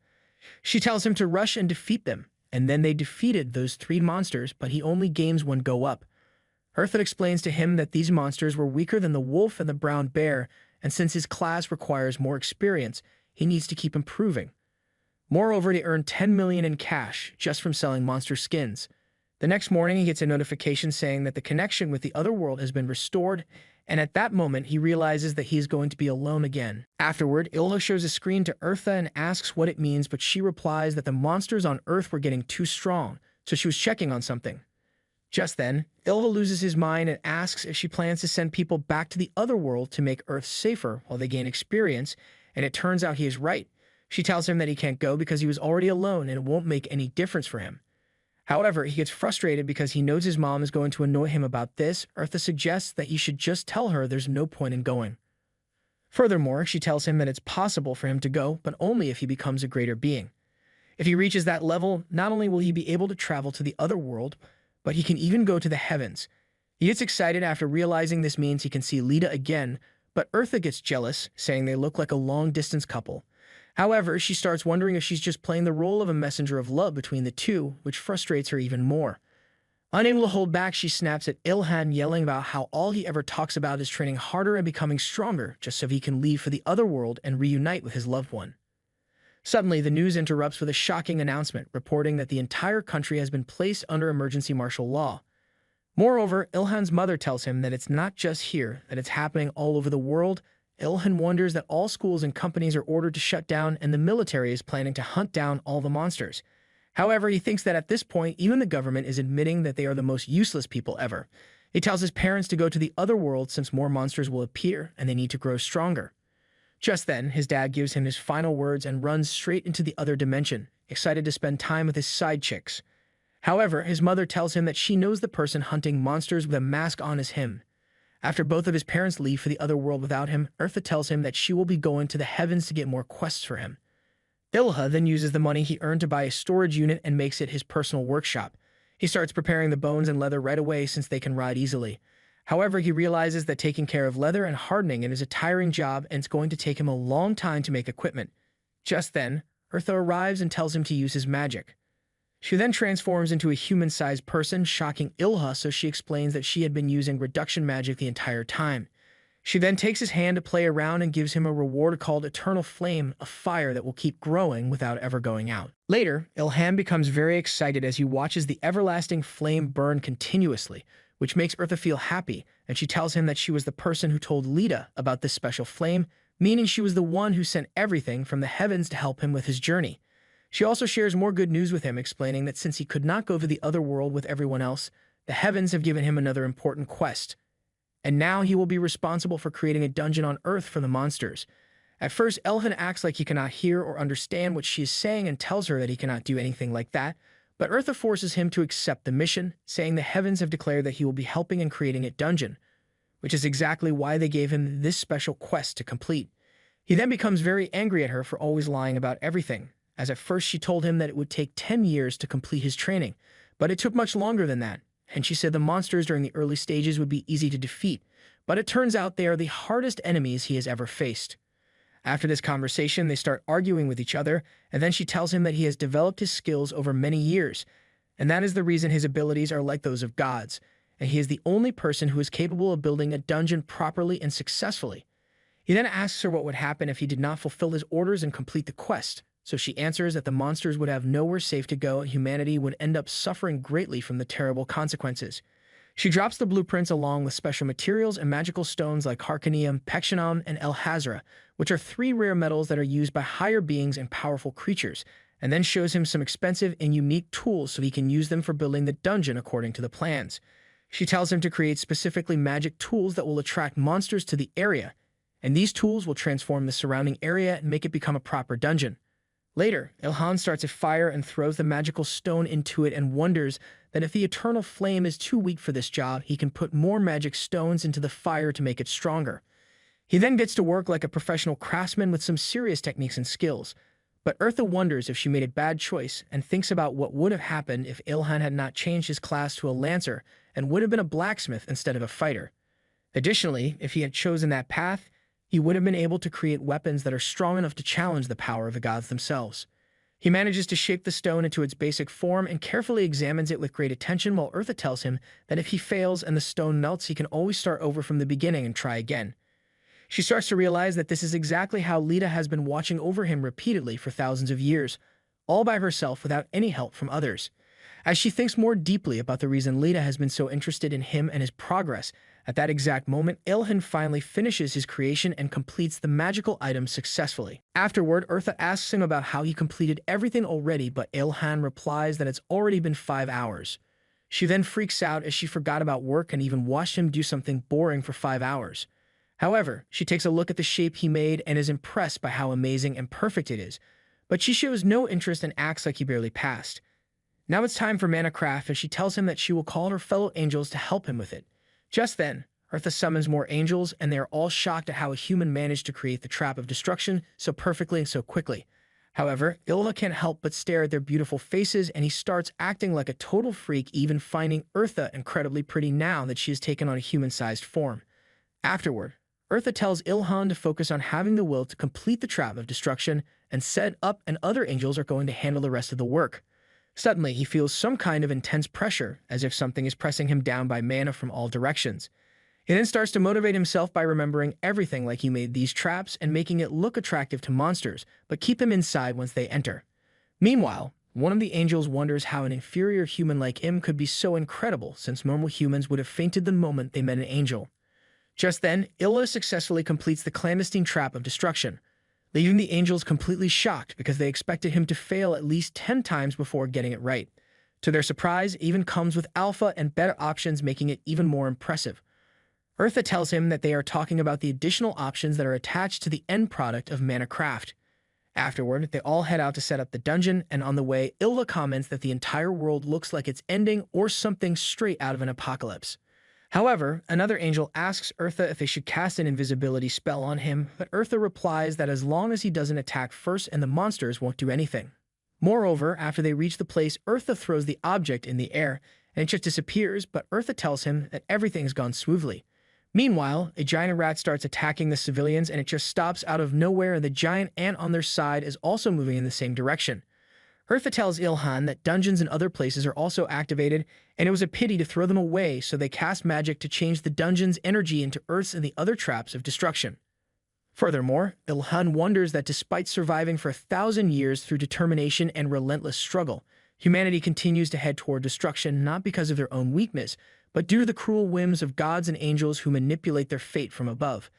She tells him to rush and defeat them, and then they defeated those 3 monsters, but he only gains 1 go up. Eartha explains to him that these monsters were weaker than the wolf and the brown bear, and since his class requires more experience, he needs to keep improving. Moreover, they earn 10 million in cash just from selling monster skins. The next morning, he gets a notification saying that the connection with the other world has been restored, and at that moment, he realizes that he is going to be alone again. Afterward, Ilha shows a screen to Eartha and asks what it means, but she replies that the monsters on Earth were getting too strong, so she was checking on something. Just then, Ilha loses his mind and asks if she plans to send people back to the other world to make Earth safer while they gain experience, and it turns out he is right. She tells him that he can't go because he was already alone and it won't make any difference for him. However, he gets frustrated because he knows his mom is going to annoy him about this. Eartha suggests that he should just tell her there's no point in going. Furthermore, she tells him that it's possible for him to go, but only if he becomes a greater being. If he reaches that level, not only will he be able to travel to the other world, but he can even go to the heavens. He gets excited after realizing this means he can see Lita again, but Eartha gets jealous, saying they look like a long-distance couple. However, she starts wondering if she's just playing the role of a messenger of love between the two, which frustrates her even more. Unable to hold back, she snaps at Ilhan, yelling about how all he ever talks about is training harder and becoming stronger, just so he can leave for the other world and reunite with his loved one. Suddenly, the news interrupts with a shocking announcement, reporting that the entire country has been placed under emergency martial law. Moreover, Ilhan's mother tells him that it's not just here, that it's happening all over the world. Ilhan wonders that all schools and companies are ordered to shut down and the military is planning to hunt down all the monsters. However, he thinks that at this point, even the government is admitting that they are the most useless people ever. He tells his parents to go to the other world since more monsters will appear and they need to grow stronger. Just then, his dad gives him his final words and runs straight into the other dimension, excited to spend time with his side chicks. However, his mother tells him that she knows the person hunting monsters with a mask on is him. After both of his parents leave for the other world without him, Eartha tells him that she will be going to the heavens to get more quests for him. Ilha then uses the money he earned to buy a storage unit and makes it his personal workshop. He starts preparing the bones and leather right away since they can ride easily. However, he realizes that taking care of leather and hardening it is a tiring job and it's going to take him a long time to make equipment. Just then, Eartha arrives and tells him to use his magic. She then transforms into a human-sized person, shocking Ilha, so she explains that she had been using reduction magic the entire time. She then takes his hand to play around and gives him a reward called Eternal Flame, a fire that will keep growing without ever going out. Later, Ilham becomes very excited as he watches the everlasting flame burn continuously, which makes Eartha feel happy, and she tells him that she was the person who told Lita about this special flame, meaning she was the one who sent everything from the heavens to help him with his journey. She also shares more good news with him, explaining that since he could not go to the other world with everyone else, the heavens have given him another important quest. And now he will be responsible for creating a dungeon on Earth for the monsters. At first, Elhan acts like he cannot hear or understand what she is saying and tells her that he cannot do anything like that, but Eartha forces him to accept the mission, saying the heavens have declared that he will be helping in creating a dungeon, which is exactly why they gave him this special quest to complete. He then becomes very angry at her for always lying about everything, as at first she told him that it would take 10 years to complete his training, but it took much longer than that, and she said the monsters during the early stages would be easy to defeat, but it turns out they are the hardest enemies he has ever faced. After this conversation, they start arguing with each other, and then she tells him that he has developed his skills over many years, and that is the reason his abilities are like those of gods, and he is the only person who is capable of building a dungeon properly and successfully. He then asks her what would happen if he did not fulfill his orders and complete the quest, so she answers that the monsters would have nowhere safe to go and humanity would end up suffering greatly from the terrible consequences. She drops the blueprints along with special materials and magical stones like Harkanium, Pectinum, and El Hazra, which are 3 rare metals that are used by higher beings and powerful creatures, and then shows him some expensive and unique tools so he can use them for building the dungeon according to the plans. She tells him to create specifically magic tools that will attract monsters to the area, and these tools will transform the surrounding area and make it become a proper dungeon. Later, Ilhan starts a fire and throws the magical stone into it and wonders that if the eternal flame is too weak for this job, he can put more magic stones into the fire to make it stronger. He then gets to work like a professional craftsman with some serious techniques and skills. But Eartha wonders if she made a bad choice and thinks about what would have happened if Ilhan had not changed his class to a lancer and would have been a blacksmith instead of a fighter. Additionally, if he had chosen that path, he would have been able to create weapons that are strong enough to challenge the power of the gods themselves. He manages to shape the stone into its basic form and carefully examines it with great attention while Eartha tells him that if he fails and the stone melts, he can always start over from the beginning and try again. She starts to realize that this is exactly how Lita has been watching over him repeatedly for thousands of years, all by herself without any help from others. As she thinks more deeply about the reason Lita has been so interested in him and his progress, at that exact moment, Ilhan finally finishes his creation and completes the magical item successfully. Afterward, Eartha asks him about how he completed everything already, but Ilhan replies that it's already been 5 hours. She then freaks out as she forgot about work and even watched him do something boring for 5 hours. However, she takes a look at the shape he made and is impressed by how amazing and perfect it is, but she shows no interest and acts like he barely passed. Now it's time for mana craft, and she tells him that she will call her fellow angels to help him with it. Just then, Eartha summons more angels, and they are all shocked at how a human managed to create the trap of destruction so perfectly and so quickly. However, Ilha can't help but stare at their beautiful faces, and he starts acting like a total freak, even finding Eartha incredibly pretty now that she has taken on a human-sized form. Afterward, Eartha tells Ilhan to focus on having the will to complete the trap of destruction and set up, and other angels are going to handle the rest of the work. Suddenly, he feels some kind of intense pressure, as if something is pressing him down by mana from all directions. He then starts to motivate himself by remembering everything, like he made these traps and making it look attractive to monsters, but keep them inside once they enter. Meanwhile, one of the angels wonders how an inferior human like him could be so incredible, since normal humans would have fainted the moment they met an angel. Just then, Illa successfully completes the clandestine trap of destruction, leaving the angels completely shocked because they expected him to fail at least 10 times before getting it right. To their surprise, it even comes with alpha and beta options, making it even more impressive. Eartha tells him that they are talking about the additional options that are attached to the end product of Mana Craft. Afterward, they all head out to set up the dungeon, and on the way, Ilva comments that the entire world looks like it's ending or something straight out of an apocalypse. However, another angel asks Eartha if they should cast an invisibility spell on him, but Eartha replies that as long as he doesn't attack first and the monsters won't do anything. Moreover, after they reach the place, Eartha throws the object in the air, and it just disappears, but Eartha tells him that everything's gone smoothly. Meanwhile, a giant rat starts attacking the civilians, and it just stops out of nowhere, and the giant ant on their side is also moving in the same direction. Eartha tells Ilhan that dungeons in other places are also activated, and it was a pity to throw them away, so they cast magic to change the dungeon's energy into Earth's and the other traps of destruction. Furthermore, Ilhan wonders that despite surviving for 1,000 years through determination and relentless struggle, humanity continues to head toward destruction not because of their own weakness, but due to the cruel whims of gods and angels who manipulate their fate from above.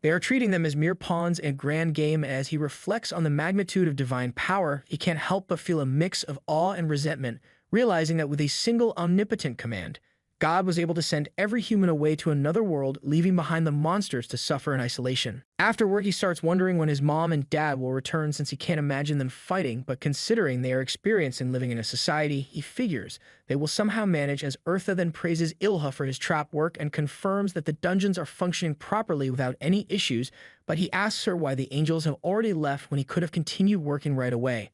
They are treating them as mere pawns in a grand game, and as he reflects on the magnitude of divine power, he can't help but feel a mix of awe and resentment, realizing that with a single omnipotent command, God was able to send every human away to another world, leaving behind the monsters to suffer in isolation. Afterward, he starts wondering when his mom and dad will return, since he can't imagine them fighting, but considering they are experienced in living in a society, he figures they will somehow manage, as Eartha then praises Ilha for his trap work and confirms that the dungeons are functioning properly without any issues, but he asks her why the angels have already left when he could have continued working right away.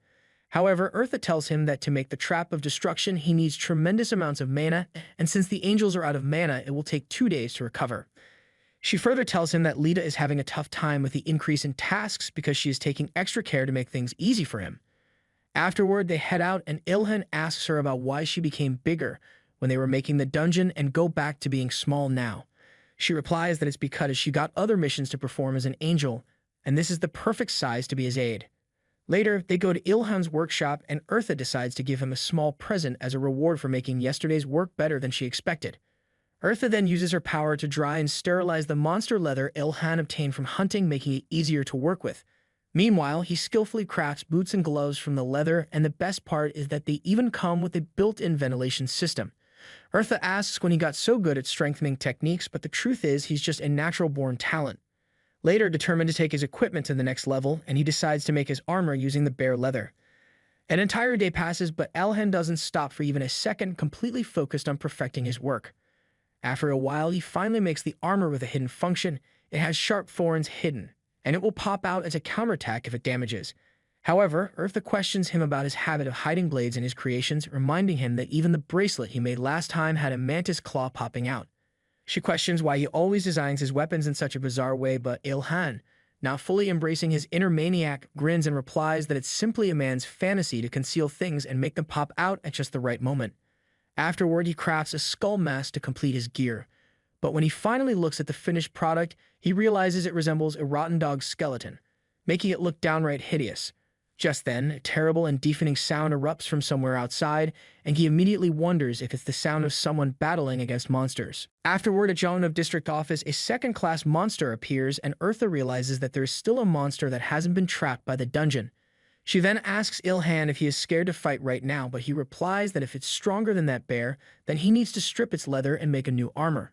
However, Eartha tells him that to make the trap of destruction, he needs tremendous amounts of mana, and since the angels are out of mana, it will take 2 days to recover. She further tells him that Lita is having a tough time with the increase in tasks because she is taking extra care to make things easy for him. Afterward, they head out, and Ilhan asks her about why she became bigger when they were making the dungeon and go back to being small now. She replies that it's because she got other missions to perform as an angel, and this is the perfect size to be his aide. Later, they go to Ilhan's workshop, and Eartha decides to give him a small present as a reward for making yesterday's work better than she expected. Eartha then uses her power to dry and sterilize the monster leather Ilhan obtained from hunting, making it easier to work with. Meanwhile, he skillfully crafts boots and gloves from the leather, and the best part is that they even come with a built-in ventilation system. Eartha asks when he got so good at strengthening techniques, but the truth is he's just a natural-born talent. Later, determined to take his equipment to the next level, and he decides to make his armor using the bare leather. An entire day passes, but Elhen doesn't stop for even a second, completely focused on perfecting his work. After a while, he finally makes the armor with a hidden function. It has sharp thorns hidden, and it will pop out as a counterattack if it damages. However, Eartha questions him about his habit of hiding blades in his creations, reminding him that even the bracelet he made last time had a mantis claw popping out. She questions why he always designs his weapons in such a bizarre way, but Ilhan, now fully embracing his inner maniac, grins and replies that it's simply a man's fantasy to conceal things and make them pop out at just the right moment. Afterward, he crafts a skull mask to complete his gear. But when he finally looks at the finished product, he realizes it resembles a rotten dog's skeleton, making it look downright hideous. Just then, a terrible and deafening sound erupts from somewhere outside, and he immediately wonders if it's the sound of someone battling against monsters. Afterward, at Jonov District Office, a second-class monster appears, and Eartha realizes that there is still a monster that hasn't been trapped by the dungeon. She then asks Ilhan if he is scared to fight right now, but he replies that if it's stronger than that bear, then he needs to strip its leather and make a new armor.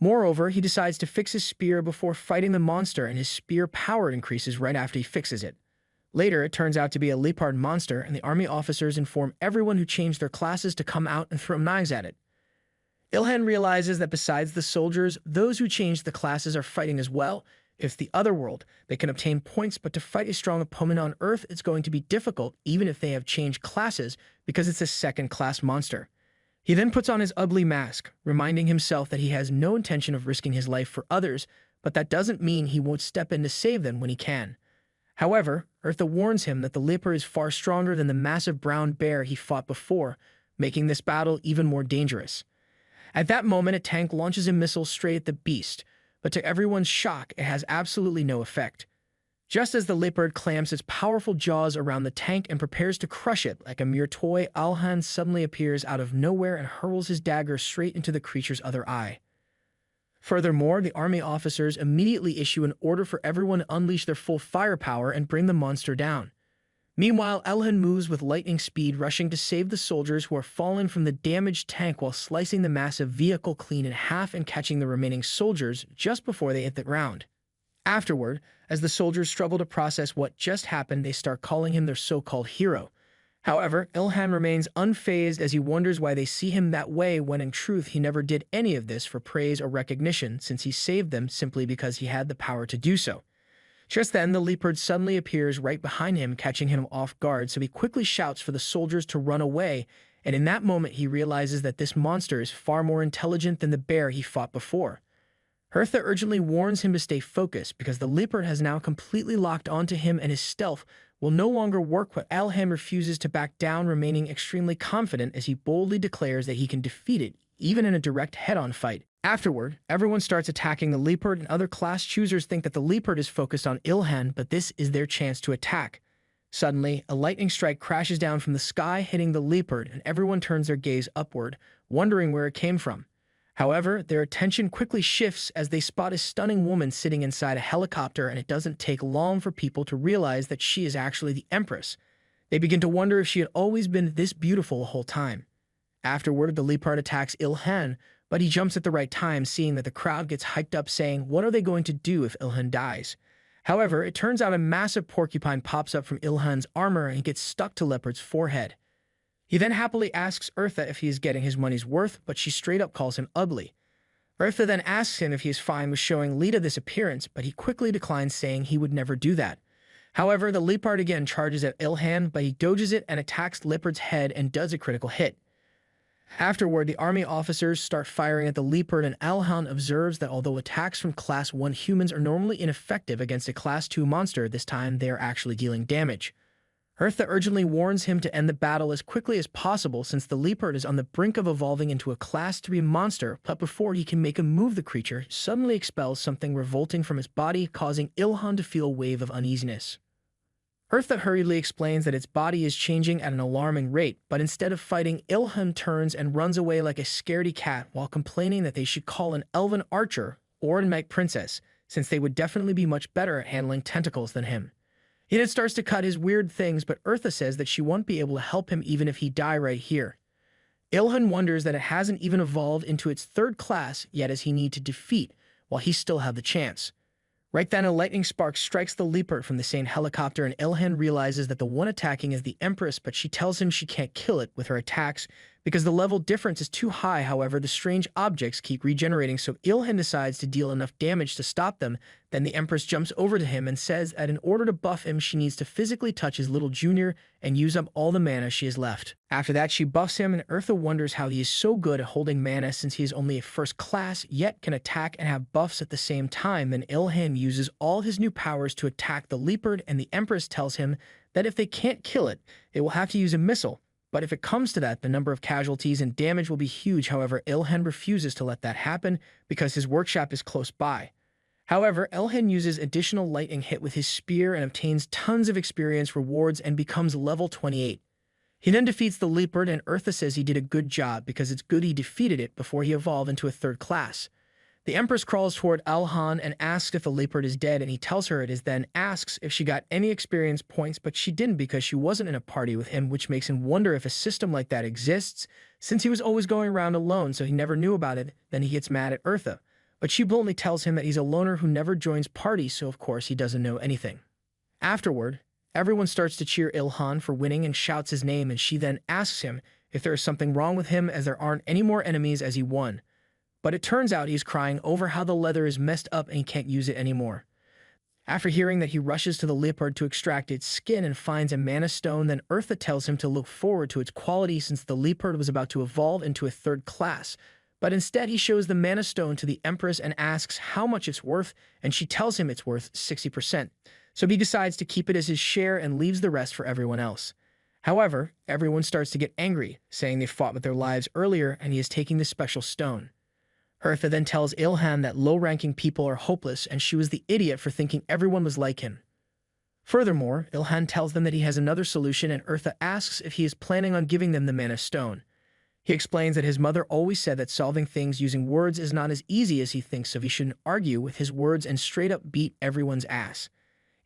Moreover, he decides to fix his spear before fighting the monster, and his spear power increases right after he fixes it. Later, it turns out to be a leopard monster, and the army officers inform everyone who changed their classes to come out and throw knives at it. Ilhan realizes that besides the soldiers, those who changed the classes are fighting as well. If the other world, they can obtain points, but to fight a strong opponent on Earth, it's going to be difficult, even if they have changed classes, because it's a second-class monster. He then puts on his ugly mask, reminding himself that he has no intention of risking his life for others, but that doesn't mean he won't step in to save them when he can. However, Eartha warns him that the leopard is far stronger than the massive brown bear he fought before, making this battle even more dangerous. At that moment, a tank launches a missile straight at the beast, but to everyone's shock, it has absolutely no effect. Just as the leopard clamps its powerful jaws around the tank and prepares to crush it like a mere toy, Ilhan suddenly appears out of nowhere and hurls his dagger straight into the creature's other eye. Furthermore, the army officers immediately issue an order for everyone to unleash their full firepower and bring the monster down. Meanwhile, Ilhan moves with lightning speed, rushing to save the soldiers who are fallen from the damaged tank while slicing the massive vehicle clean in half and catching the remaining soldiers just before they hit the ground. Afterward, as the soldiers struggle to process what just happened, they start calling him their so-called hero. However, Ilhan remains unfazed as he wonders why they see him that way when in truth he never did any of this for praise or recognition, since he saved them simply because he had the power to do so. Just then, the leopard suddenly appears right behind him, catching him off guard, so he quickly shouts for the soldiers to run away, and in that moment he realizes that this monster is far more intelligent than the bear he fought before. Hertha urgently warns him to stay focused because the leopard has now completely locked onto him and his stealth will no longer work, but Ilhan refuses to back down, remaining extremely confident as he boldly declares that he can defeat it, even in a direct head-on fight. Afterward, everyone starts attacking the leopard, and other class choosers think that the leopard is focused on Ilhan, but this is their chance to attack. Suddenly, a lightning strike crashes down from the sky, hitting the leopard, and everyone turns their gaze upward, wondering where it came from. However, their attention quickly shifts as they spot a stunning woman sitting inside a helicopter, and it doesn't take long for people to realize that she is actually the Empress. They begin to wonder if she had always been this beautiful the whole time. Afterward, the leopard attacks Ilhan, but he jumps at the right time, seeing that the crowd gets hyped up saying, what are they going to do if Ilhan dies? However, it turns out a massive porcupine pops up from Ilhan's armor and gets stuck to Leopard's forehead. He then happily asks Eartha if he is getting his money's worth, but she straight up calls him ugly. Eartha then asks him if he is fine with showing Lita this appearance, but he quickly declines, saying he would never do that. However, the leopard again charges at Ilhan, but he dodges it and attacks Leopard's head and does a critical hit. Afterward, the army officers start firing at the leopard, and Ilhan observes that although attacks from Class 1 humans are normally ineffective against a Class 2 monster, this time they are actually dealing damage. Eartha urgently warns him to end the battle as quickly as possible, since the leopard is on the brink of evolving into a Class 3 monster, but before he can make a move, the creature suddenly expels something revolting from his body, causing Ilhan to feel a wave of uneasiness. Eartha hurriedly explains that its body is changing at an alarming rate, but instead of fighting, Ilhan turns and runs away like a scaredy cat while complaining that they should call an elven archer or a night princess, since they would definitely be much better at handling tentacles than him. He then starts to cut his weird things, but Eartha says that she won't be able to help him even if he die right here. Ilhan wonders that it hasn't even evolved into its third class yet, as he need to defeat, while he still have the chance. Right then, a lightning spark strikes the leopard from the same helicopter, and Ilhan realizes that the one attacking is the Empress, but she tells him she can't kill it with her attacks because the level difference is too high. However, the strange objects keep regenerating, so Ilhan decides to deal enough damage to stop them. Then the Empress jumps over to him and says that in order to buff him, she needs to physically touch his little junior and use up all the mana she has left. After that, she buffs him, and Eartha wonders how he is so good at holding mana since he is only a first class, yet can attack and have buffs at the same time. Then Ilhan uses all his new powers to attack the leopard, and the Empress tells him that if they can't kill it, they will have to use a missile. But if it comes to that, the number of casualties and damage will be huge. However, Ilhan refuses to let that happen because his workshop is close by. However, Ilhan uses additional lightning hit with his spear and obtains tons of experience rewards and becomes level 28. He then defeats the leopard, and Eartha says he did a good job because it's good he defeated it before he evolved into a third class. The Empress crawls toward Alhan and asks if the leopard is dead, and he tells her it is, then asks if she got any experience points, but she didn't because she wasn't in a party with him, which makes him wonder if a system like that exists, since he was always going around alone, so he never knew about it. Then he gets mad at Eartha, but she bluntly tells him that he's a loner who never joins parties, so of course he doesn't know anything. Afterward, everyone starts to cheer Ilhan for winning and shouts his name, and she then asks him if there is something wrong with him as there aren't any more enemies as he won. But it turns out he's crying over how the leather is messed up and he can't use it anymore. After hearing that, he rushes to the leopard to extract its skin and finds a mana stone. Then Eartha tells him to look forward to its quality since the leopard was about to evolve into a third class. But instead he shows the mana stone to the Empress and asks how much it's worth, and she tells him it's worth 60%. So he decides to keep it as his share and leaves the rest for everyone else. However, everyone starts to get angry, saying they fought with their lives earlier and he is taking the special stone. Eartha then tells Ilhan that low-ranking people are hopeless and she was the idiot for thinking everyone was like him. Furthermore, Ilhan tells them that he has another solution, and Eartha asks if he is planning on giving them the mana stone. He explains that his mother always said that solving things using words is not as easy as he thinks, so he shouldn't argue with his words and straight up beat everyone's ass.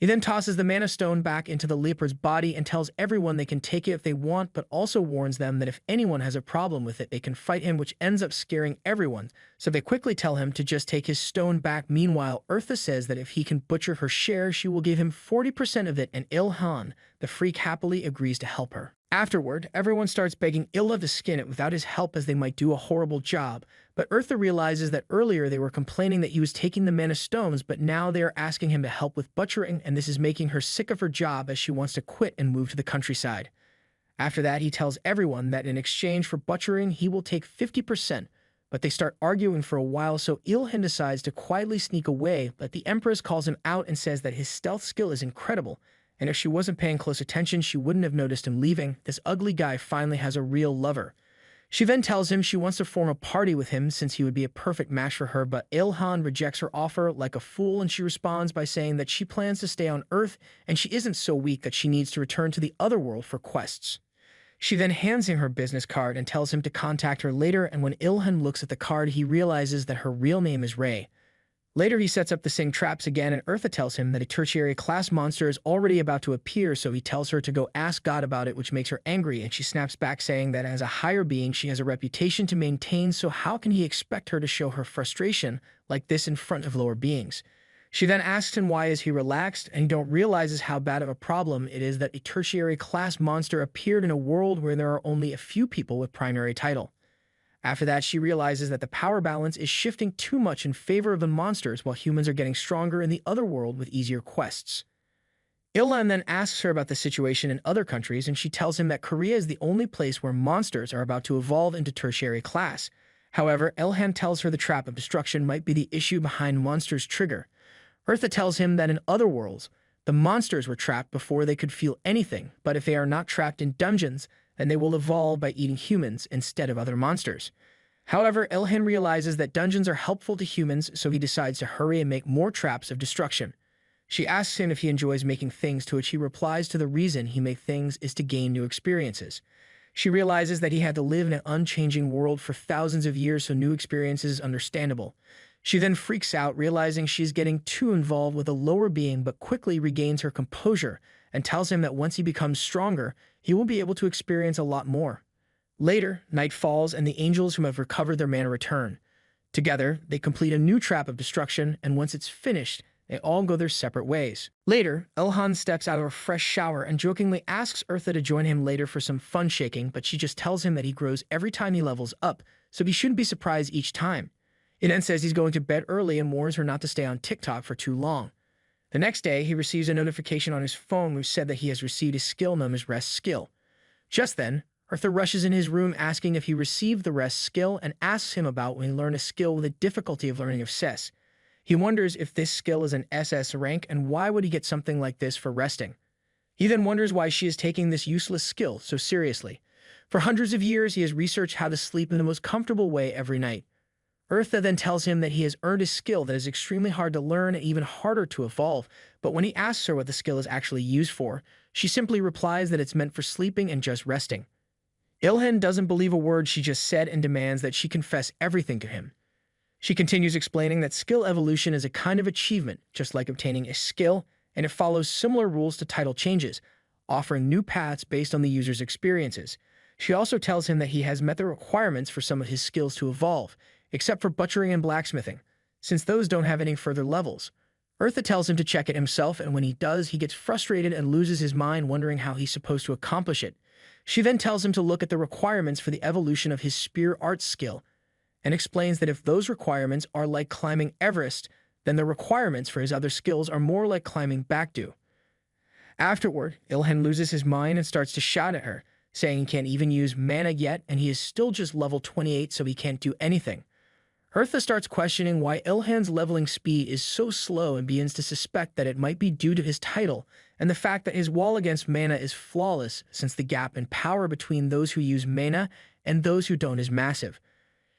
He then tosses the mana stone back into the leopard's body and tells everyone they can take it if they want, but also warns them that if anyone has a problem with it, they can fight him, which ends up scaring everyone, so they quickly tell him to just take his stone back. Meanwhile, Eartha says that if he can butcher her share, she will give him 40% of it, and Ilhan, the freak, happily agrees to help her. Afterward, everyone starts begging Ilha to skin it without his help as they might do a horrible job, but Eartha realizes that earlier they were complaining that he was taking the mana stones, but now they are asking him to help with butchering, and this is making her sick of her job as she wants to quit and move to the countryside. After that, he tells everyone that in exchange for butchering, he will take 50%, but they start arguing for a while, so Ilhan decides to quietly sneak away, but the Empress calls him out and says that his stealth skill is incredible, and if she wasn't paying close attention, she wouldn't have noticed him leaving. This ugly guy finally has a real lover. She then tells him she wants to form a party with him since he would be a perfect match for her, but Ilhan rejects her offer like a fool, and she responds by saying that she plans to stay on Earth and she isn't so weak that she needs to return to the other world for quests. She then hands him her business card and tells him to contact her later, and when Ilhan looks at the card, he realizes that her real name is Ray. Later, he sets up the same traps again, and Eartha tells him that a tertiary class monster is already about to appear, so he tells her to go ask God about it, which makes her angry, and she snaps back saying that as a higher being, she has a reputation to maintain, so how can he expect her to show her frustration like this in front of lower beings? She then asks him why is he relaxed, and he don't realizes how bad of a problem it is that a tertiary class monster appeared in a world where there are only a few people with primary title. After that, she realizes that the power balance is shifting too much in favor of the monsters while humans are getting stronger in the other world with easier quests. Ilhan then asks her about the situation in other countries, and she tells him that Korea is the only place where monsters are about to evolve into tertiary class. However, Ilhan tells her the trap of destruction might be the issue behind monsters' trigger. Eartha tells him that in other worlds, the monsters were trapped before they could feel anything, but if they are not trapped in dungeons, then they will evolve by eating humans instead of other monsters. However, Ilhan realizes that dungeons are helpful to humans, so he decides to hurry and make more traps of destruction. She asks him if he enjoys making things, to which he replies to the reason he makes things is to gain new experiences. She realizes that he had to live in an unchanging world for thousands of years, so new experiences is understandable. She then freaks out, realizing she's getting too involved with a lower being, but quickly regains her composure and tells him that once he becomes stronger, he will be able to experience a lot more. Later, night falls and the angels who have recovered their mana return. Together, they complete a new trap of destruction, and once it's finished, they all go their separate ways. Later, Ilhan steps out of a fresh shower and jokingly asks Eartha to join him later for some fun shaking, but she just tells him that he grows every time he levels up, so he shouldn't be surprised each time. He then says he's going to bed early and warns her not to stay on TikTok for too long. The next day, he receives a notification on his phone which said that he has received a skill known as Rest Skill. Just then, Eartha rushes in his room asking if he received the Rest Skill and asks him about when he learned a skill with the difficulty of learning of SES. He wonders if this skill is an SS rank and why would he get something like this for resting. He then wonders why she is taking this useless skill so seriously. For hundreds of years, he has researched how to sleep in the most comfortable way every night. Eartha then tells him that he has earned a skill that is extremely hard to learn and even harder to evolve, but when he asks her what the skill is actually used for, she simply replies that it's meant for sleeping and just resting. Ilhan doesn't believe a word she just said and demands that she confess everything to him. She continues explaining that skill evolution is a kind of achievement, just like obtaining a skill, and it follows similar rules to title changes, offering new paths based on the user's experiences. She also tells him that he has met the requirements for some of his skills to evolve, except for butchering and blacksmithing, since those don't have any further levels. Eartha tells him to check it himself, and when he does, he gets frustrated and loses his mind wondering how he's supposed to accomplish it. She then tells him to look at the requirements for the evolution of his spear arts skill, and explains that if those requirements are like climbing Everest, then the requirements for his other skills are more like climbing Baekdu. Afterward, Ilhan loses his mind and starts to shout at her, saying he can't even use mana yet and he is still just level 28 so he can't do anything. Eartha starts questioning why Ilhan's leveling speed is so slow and begins to suspect that it might be due to his title and the fact that his wall against mana is flawless since the gap in power between those who use mana and those who don't is massive.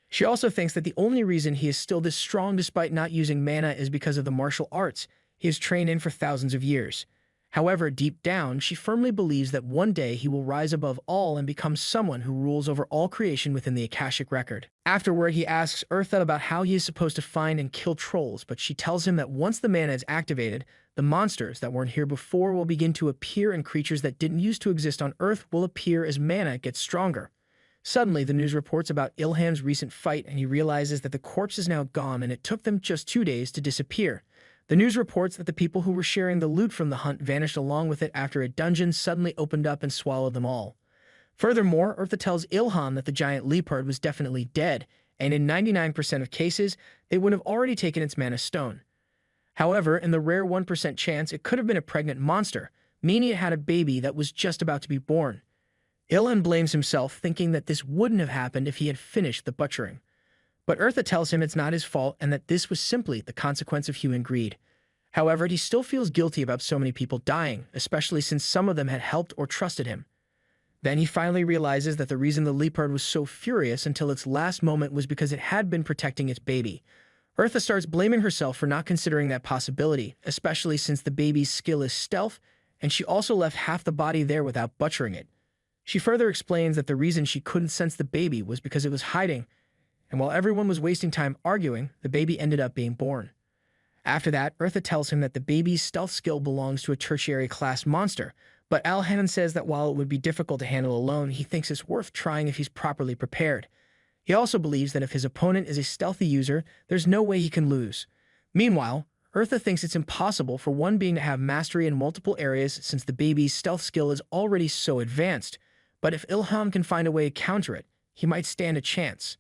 She also thinks that the only reason he is still this strong despite not using mana is because of the martial arts he has trained in for thousands of years. However, deep down, she firmly believes that one day he will rise above all and become someone who rules over all creation within the Akashic record. Afterward, he asks Eartha about how he is supposed to find and kill trolls, but she tells him that once the mana is activated, the monsters that weren't here before will begin to appear and creatures that didn't used to exist on Earth will appear as mana gets stronger. Suddenly, the news reports about Ilham's recent fight and he realizes that the corpse is now gone and it took them just 2 days to disappear. The news reports that the people who were sharing the loot from the hunt vanished along with it after a dungeon suddenly opened up and swallowed them all. Furthermore, Eartha tells Ilhan that the giant leopard was definitely dead, and in 99% of cases, they would have already taken its mana stone. However, in the rare 1% chance, it could have been a pregnant monster, meaning it had a baby that was just about to be born. Ilhan blames himself, thinking that this wouldn't have happened if he had finished the butchering. But Eartha tells him it's not his fault and that this was simply the consequence of human greed. However, he still feels guilty about so many people dying, especially since some of them had helped or trusted him. Then he finally realizes that the reason the leopard was so furious until its last moment was because it had been protecting its baby. Eartha starts blaming herself for not considering that possibility, especially since the baby's skill is stealth, and she also left half the body there without butchering it. She further explains that the reason she couldn't sense the baby was because it was hiding, and while everyone was wasting time arguing, the baby ended up being born. After that, Eartha tells him that the baby's stealth skill belongs to a tertiary class monster, but Alhanan says that while it would be difficult to handle alone, he thinks it's worth trying if he's properly prepared. He also believes that if his opponent is a stealthy user, there's no way he can lose. Meanwhile, Eartha thinks it's impossible for one being to have mastery in multiple areas since the baby's stealth skill is already so advanced, but if Ilham can find a way to counter it, he might stand a chance.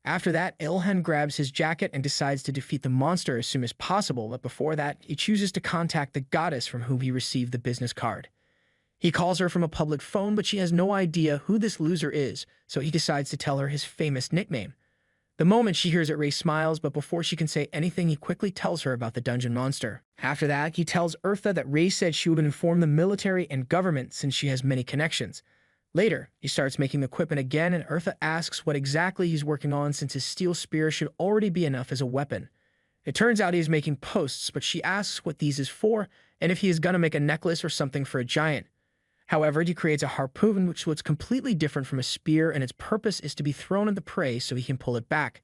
After that, Ilhan grabs his jacket and decides to defeat the monster as soon as possible, but before that, he chooses to contact the goddess from whom he received the business card. He calls her from a public phone, but she has no idea who this loser is, so he decides to tell her his famous nickname. The moment she hears it, Ray smiles, but before she can say anything, he quickly tells her about the dungeon monster. After that, he tells Eartha that Ray said she would inform the military and government since she has many connections. Later, he starts making the equipment again, and Eartha asks what exactly he's working on since his steel spear should already be enough as a weapon. It turns out he is making posts, but she asks what these is for and if he is gonna make a necklace or something for a giant. However, he creates a harpoon which looks completely different from a spear, and its purpose is to be thrown at the prey so he can pull it back.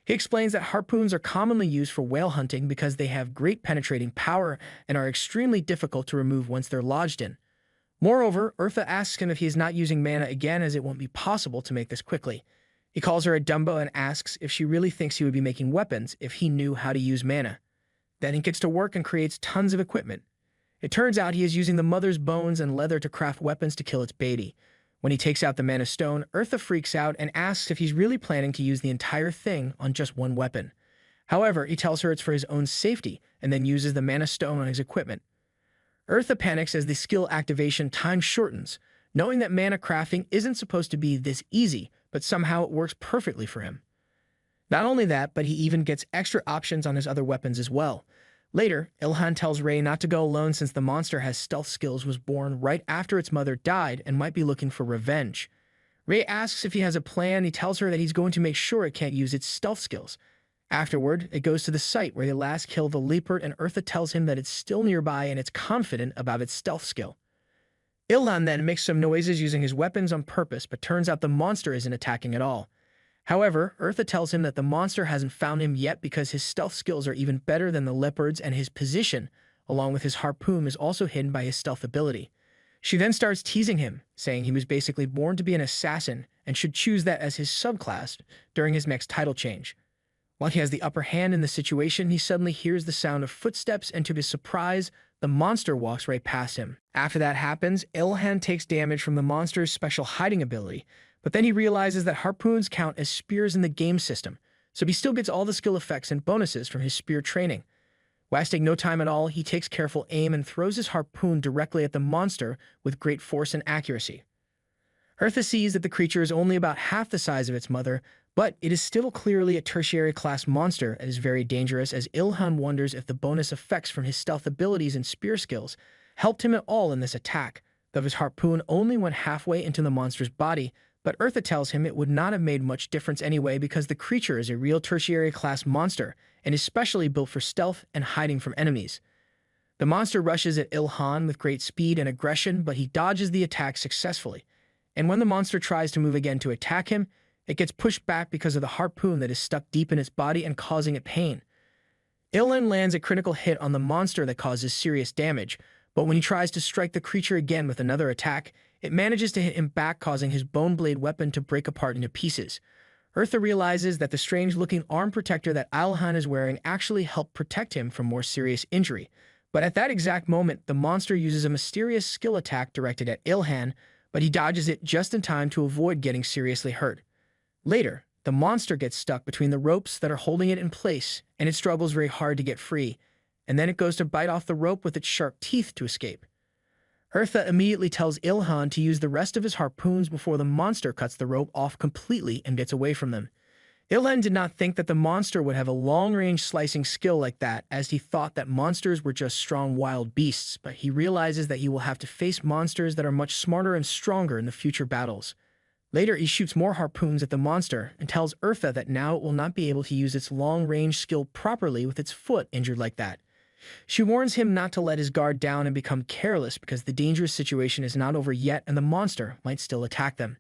He explains that harpoons are commonly used for whale hunting because they have great penetrating power and are extremely difficult to remove once they're lodged in. Moreover, Eartha asks him if he is not using mana again as it won't be possible to make this quickly. He calls her a Dumbo and asks if she really thinks he would be making weapons if he knew how to use mana. Then he gets to work and creates tons of equipment. It turns out he is using the mother's bones and leather to craft weapons to kill its baby. When he takes out the mana stone, Eartha freaks out and asks if he's really planning to use the entire thing on just one weapon. However, he tells her it's for his own safety and then uses the mana stone on his equipment. Eartha panics as the skill activation time shortens, knowing that mana crafting isn't supposed to be this easy, but somehow it works perfectly for him. Not only that, but he even gets extra options on his other weapons as well. Later, Ilhan tells Ray not to go alone since the monster has stealth skills, was born right after its mother died, and might be looking for revenge. Ray asks if he has a plan. He tells her that he's going to make sure it can't use its stealth skills. Afterward, it goes to the site where they last killed the leopard, and Eartha tells him that it's still nearby and it's confident about its stealth skill. Ilhan then makes some noises using his weapons on purpose, but turns out the monster isn't attacking at all. However, Eartha tells him that the monster hasn't found him yet because his stealth skills are even better than the leopard's, and his position, along with his harpoon, is also hidden by his stealth ability. She then starts teasing him, saying he was basically born to be an assassin and should choose that as his subclass during his next title change. While he has the upper hand in the situation, he suddenly hears the sound of footsteps, and to his surprise, the monster walks right past him. After that happens, Ilhan takes damage from the monster's special hiding ability, but then he realizes that harpoons count as spears in the game system, so he still gets all the skill effects and bonuses from his spear training. Wasting no time at all, he takes careful aim and throws his harpoon directly at the monster with great force and accuracy. Eartha sees that the creature is only about half the size of its mother, but it is still clearly a tertiary class monster and is very dangerous, as Ilhan wonders if the bonus effects from his stealth abilities and spear skills helped him at all in this attack, though his harpoon only went halfway into the monster's body. But Eartha tells him it would not have made much difference anyway because the creature is a real tertiary class monster and is specially built for stealth and hiding from enemies. The monster rushes at Ilhan with great speed and aggression, but he dodges the attack successfully. And when the monster tries to move again to attack him, it gets pushed back because of the harpoon that is stuck deep in its body and causing it pain. Ilhan lands a critical hit on the monster that causes serious damage, but when he tries to strike the creature again with another attack, it manages to hit him back, causing his bone blade weapon to break apart into pieces. Eartha realizes that the strange-looking arm protector that Ilhan is wearing actually helped protect him from more serious injury. But at that exact moment, the monster uses a mysterious skill attack directed at Ilhan, but he dodges it just in time to avoid getting seriously hurt. Later, the monster gets stuck between the ropes that are holding it in place, and it struggles very hard to get free, and then it goes to bite off the rope with its sharp teeth to escape. Eartha immediately tells Ilhan to use the rest of his harpoons before the monster cuts the rope off completely and gets away from them. Ilhan did not think that the monster would have a long-range slicing skill like that, as he thought that monsters were just strong wild beasts, but he realizes that he will have to face monsters that are much smarter and stronger in the future battles. Later, he shoots more harpoons at the monster and tells Eartha that now it will not be able to use its long-range skill properly with its foot injured like that. She warns him not to let his guard down and become careless because the dangerous situation is not over yet and the monster might still attack them.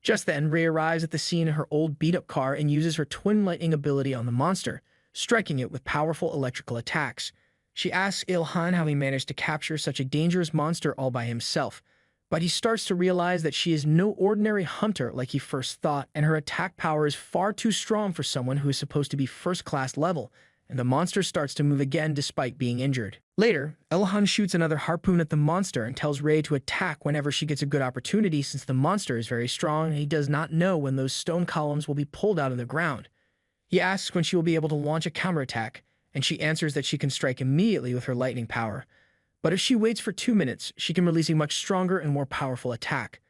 Just then, Rei arrives at the scene in her old beat-up car and uses her twin lightning ability on the monster, striking it with powerful electrical attacks. She asks Ilhan how he managed to capture such a dangerous monster all by himself, but he starts to realize that she is no ordinary hunter like he first thought, and her attack power is far too strong for someone who is supposed to be first-class level, and the monster starts to move again despite being injured. Later, Ilhan shoots another harpoon at the monster and tells Rei to attack whenever she gets a good opportunity, since the monster is very strong and he does not know when those stone columns will be pulled out of the ground. He asks when she will be able to launch a counterattack, and she answers that she can strike immediately with her lightning power. But if she waits for 2 minutes, she can release a much stronger and more powerful attack.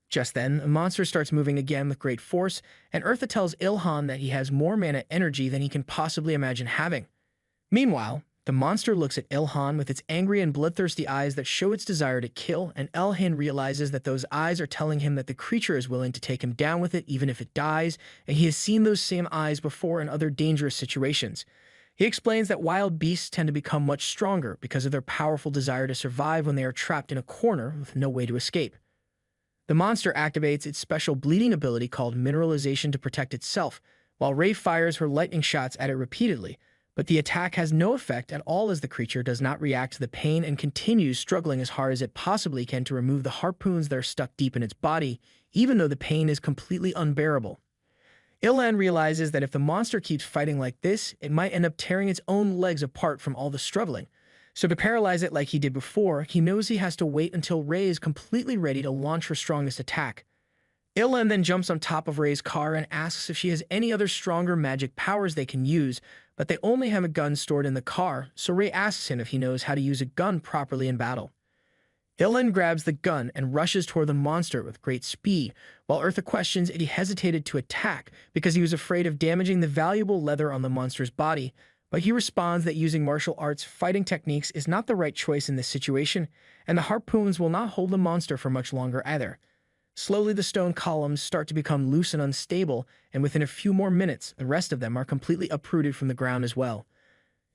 Just then, the monster starts moving again with great force, and Eartha tells Ilhan that he has more mana energy than he can possibly imagine having. Meanwhile, the monster looks at Ilhan with its angry and bloodthirsty eyes that show its desire to kill, and Ilhan realizes that those eyes are telling him that the creature is willing to take him down with it even if it dies, and he has seen those same eyes before in other dangerous situations. He explains that wild beasts tend to become much stronger because of their powerful desire to survive when they are trapped in a corner with no way to escape. The monster activates its special bleeding ability called mineralization to protect itself, while Rei fires her lightning shots at it repeatedly, but the attack has no effect at all as the creature does not react to the pain and continues struggling as hard as it possibly can to remove the harpoons that are stuck deep in its body, even though the pain is completely unbearable. Ilhan realizes that if the monster keeps fighting like this, it might end up tearing its own legs apart from all the struggling. So to paralyze it like he did before, he knows he has to wait until Rei is completely ready to launch her strongest attack. Ilhan then jumps on top of Rei's car and asks if she has any other stronger magic powers they can use, but they only have a gun stored in the car, so Rei asks him if he knows how to use a gun properly in battle. Ilhan grabs the gun and rushes toward the monster with great speed, while Eartha questions if he hesitated to attack because he was afraid of damaging the valuable leather on the monster's body, but he responds that using martial arts fighting techniques is not the right choice in this situation, and the harpoons will not hold the monster for much longer either. Slowly, the stone columns start to become loose and unstable, and within a few more minutes, the rest of them are completely uprooted from the ground as well.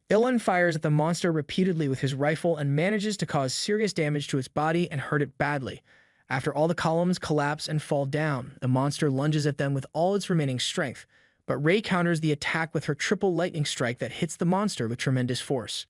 Ilhan fires at the monster repeatedly with his rifle and manages to cause serious damage to its body and hurt it badly. After all the columns collapse and fall down, the monster lunges at them with all its remaining strength, but Rei counters the attack with her triple lightning strike that hits the monster with tremendous force.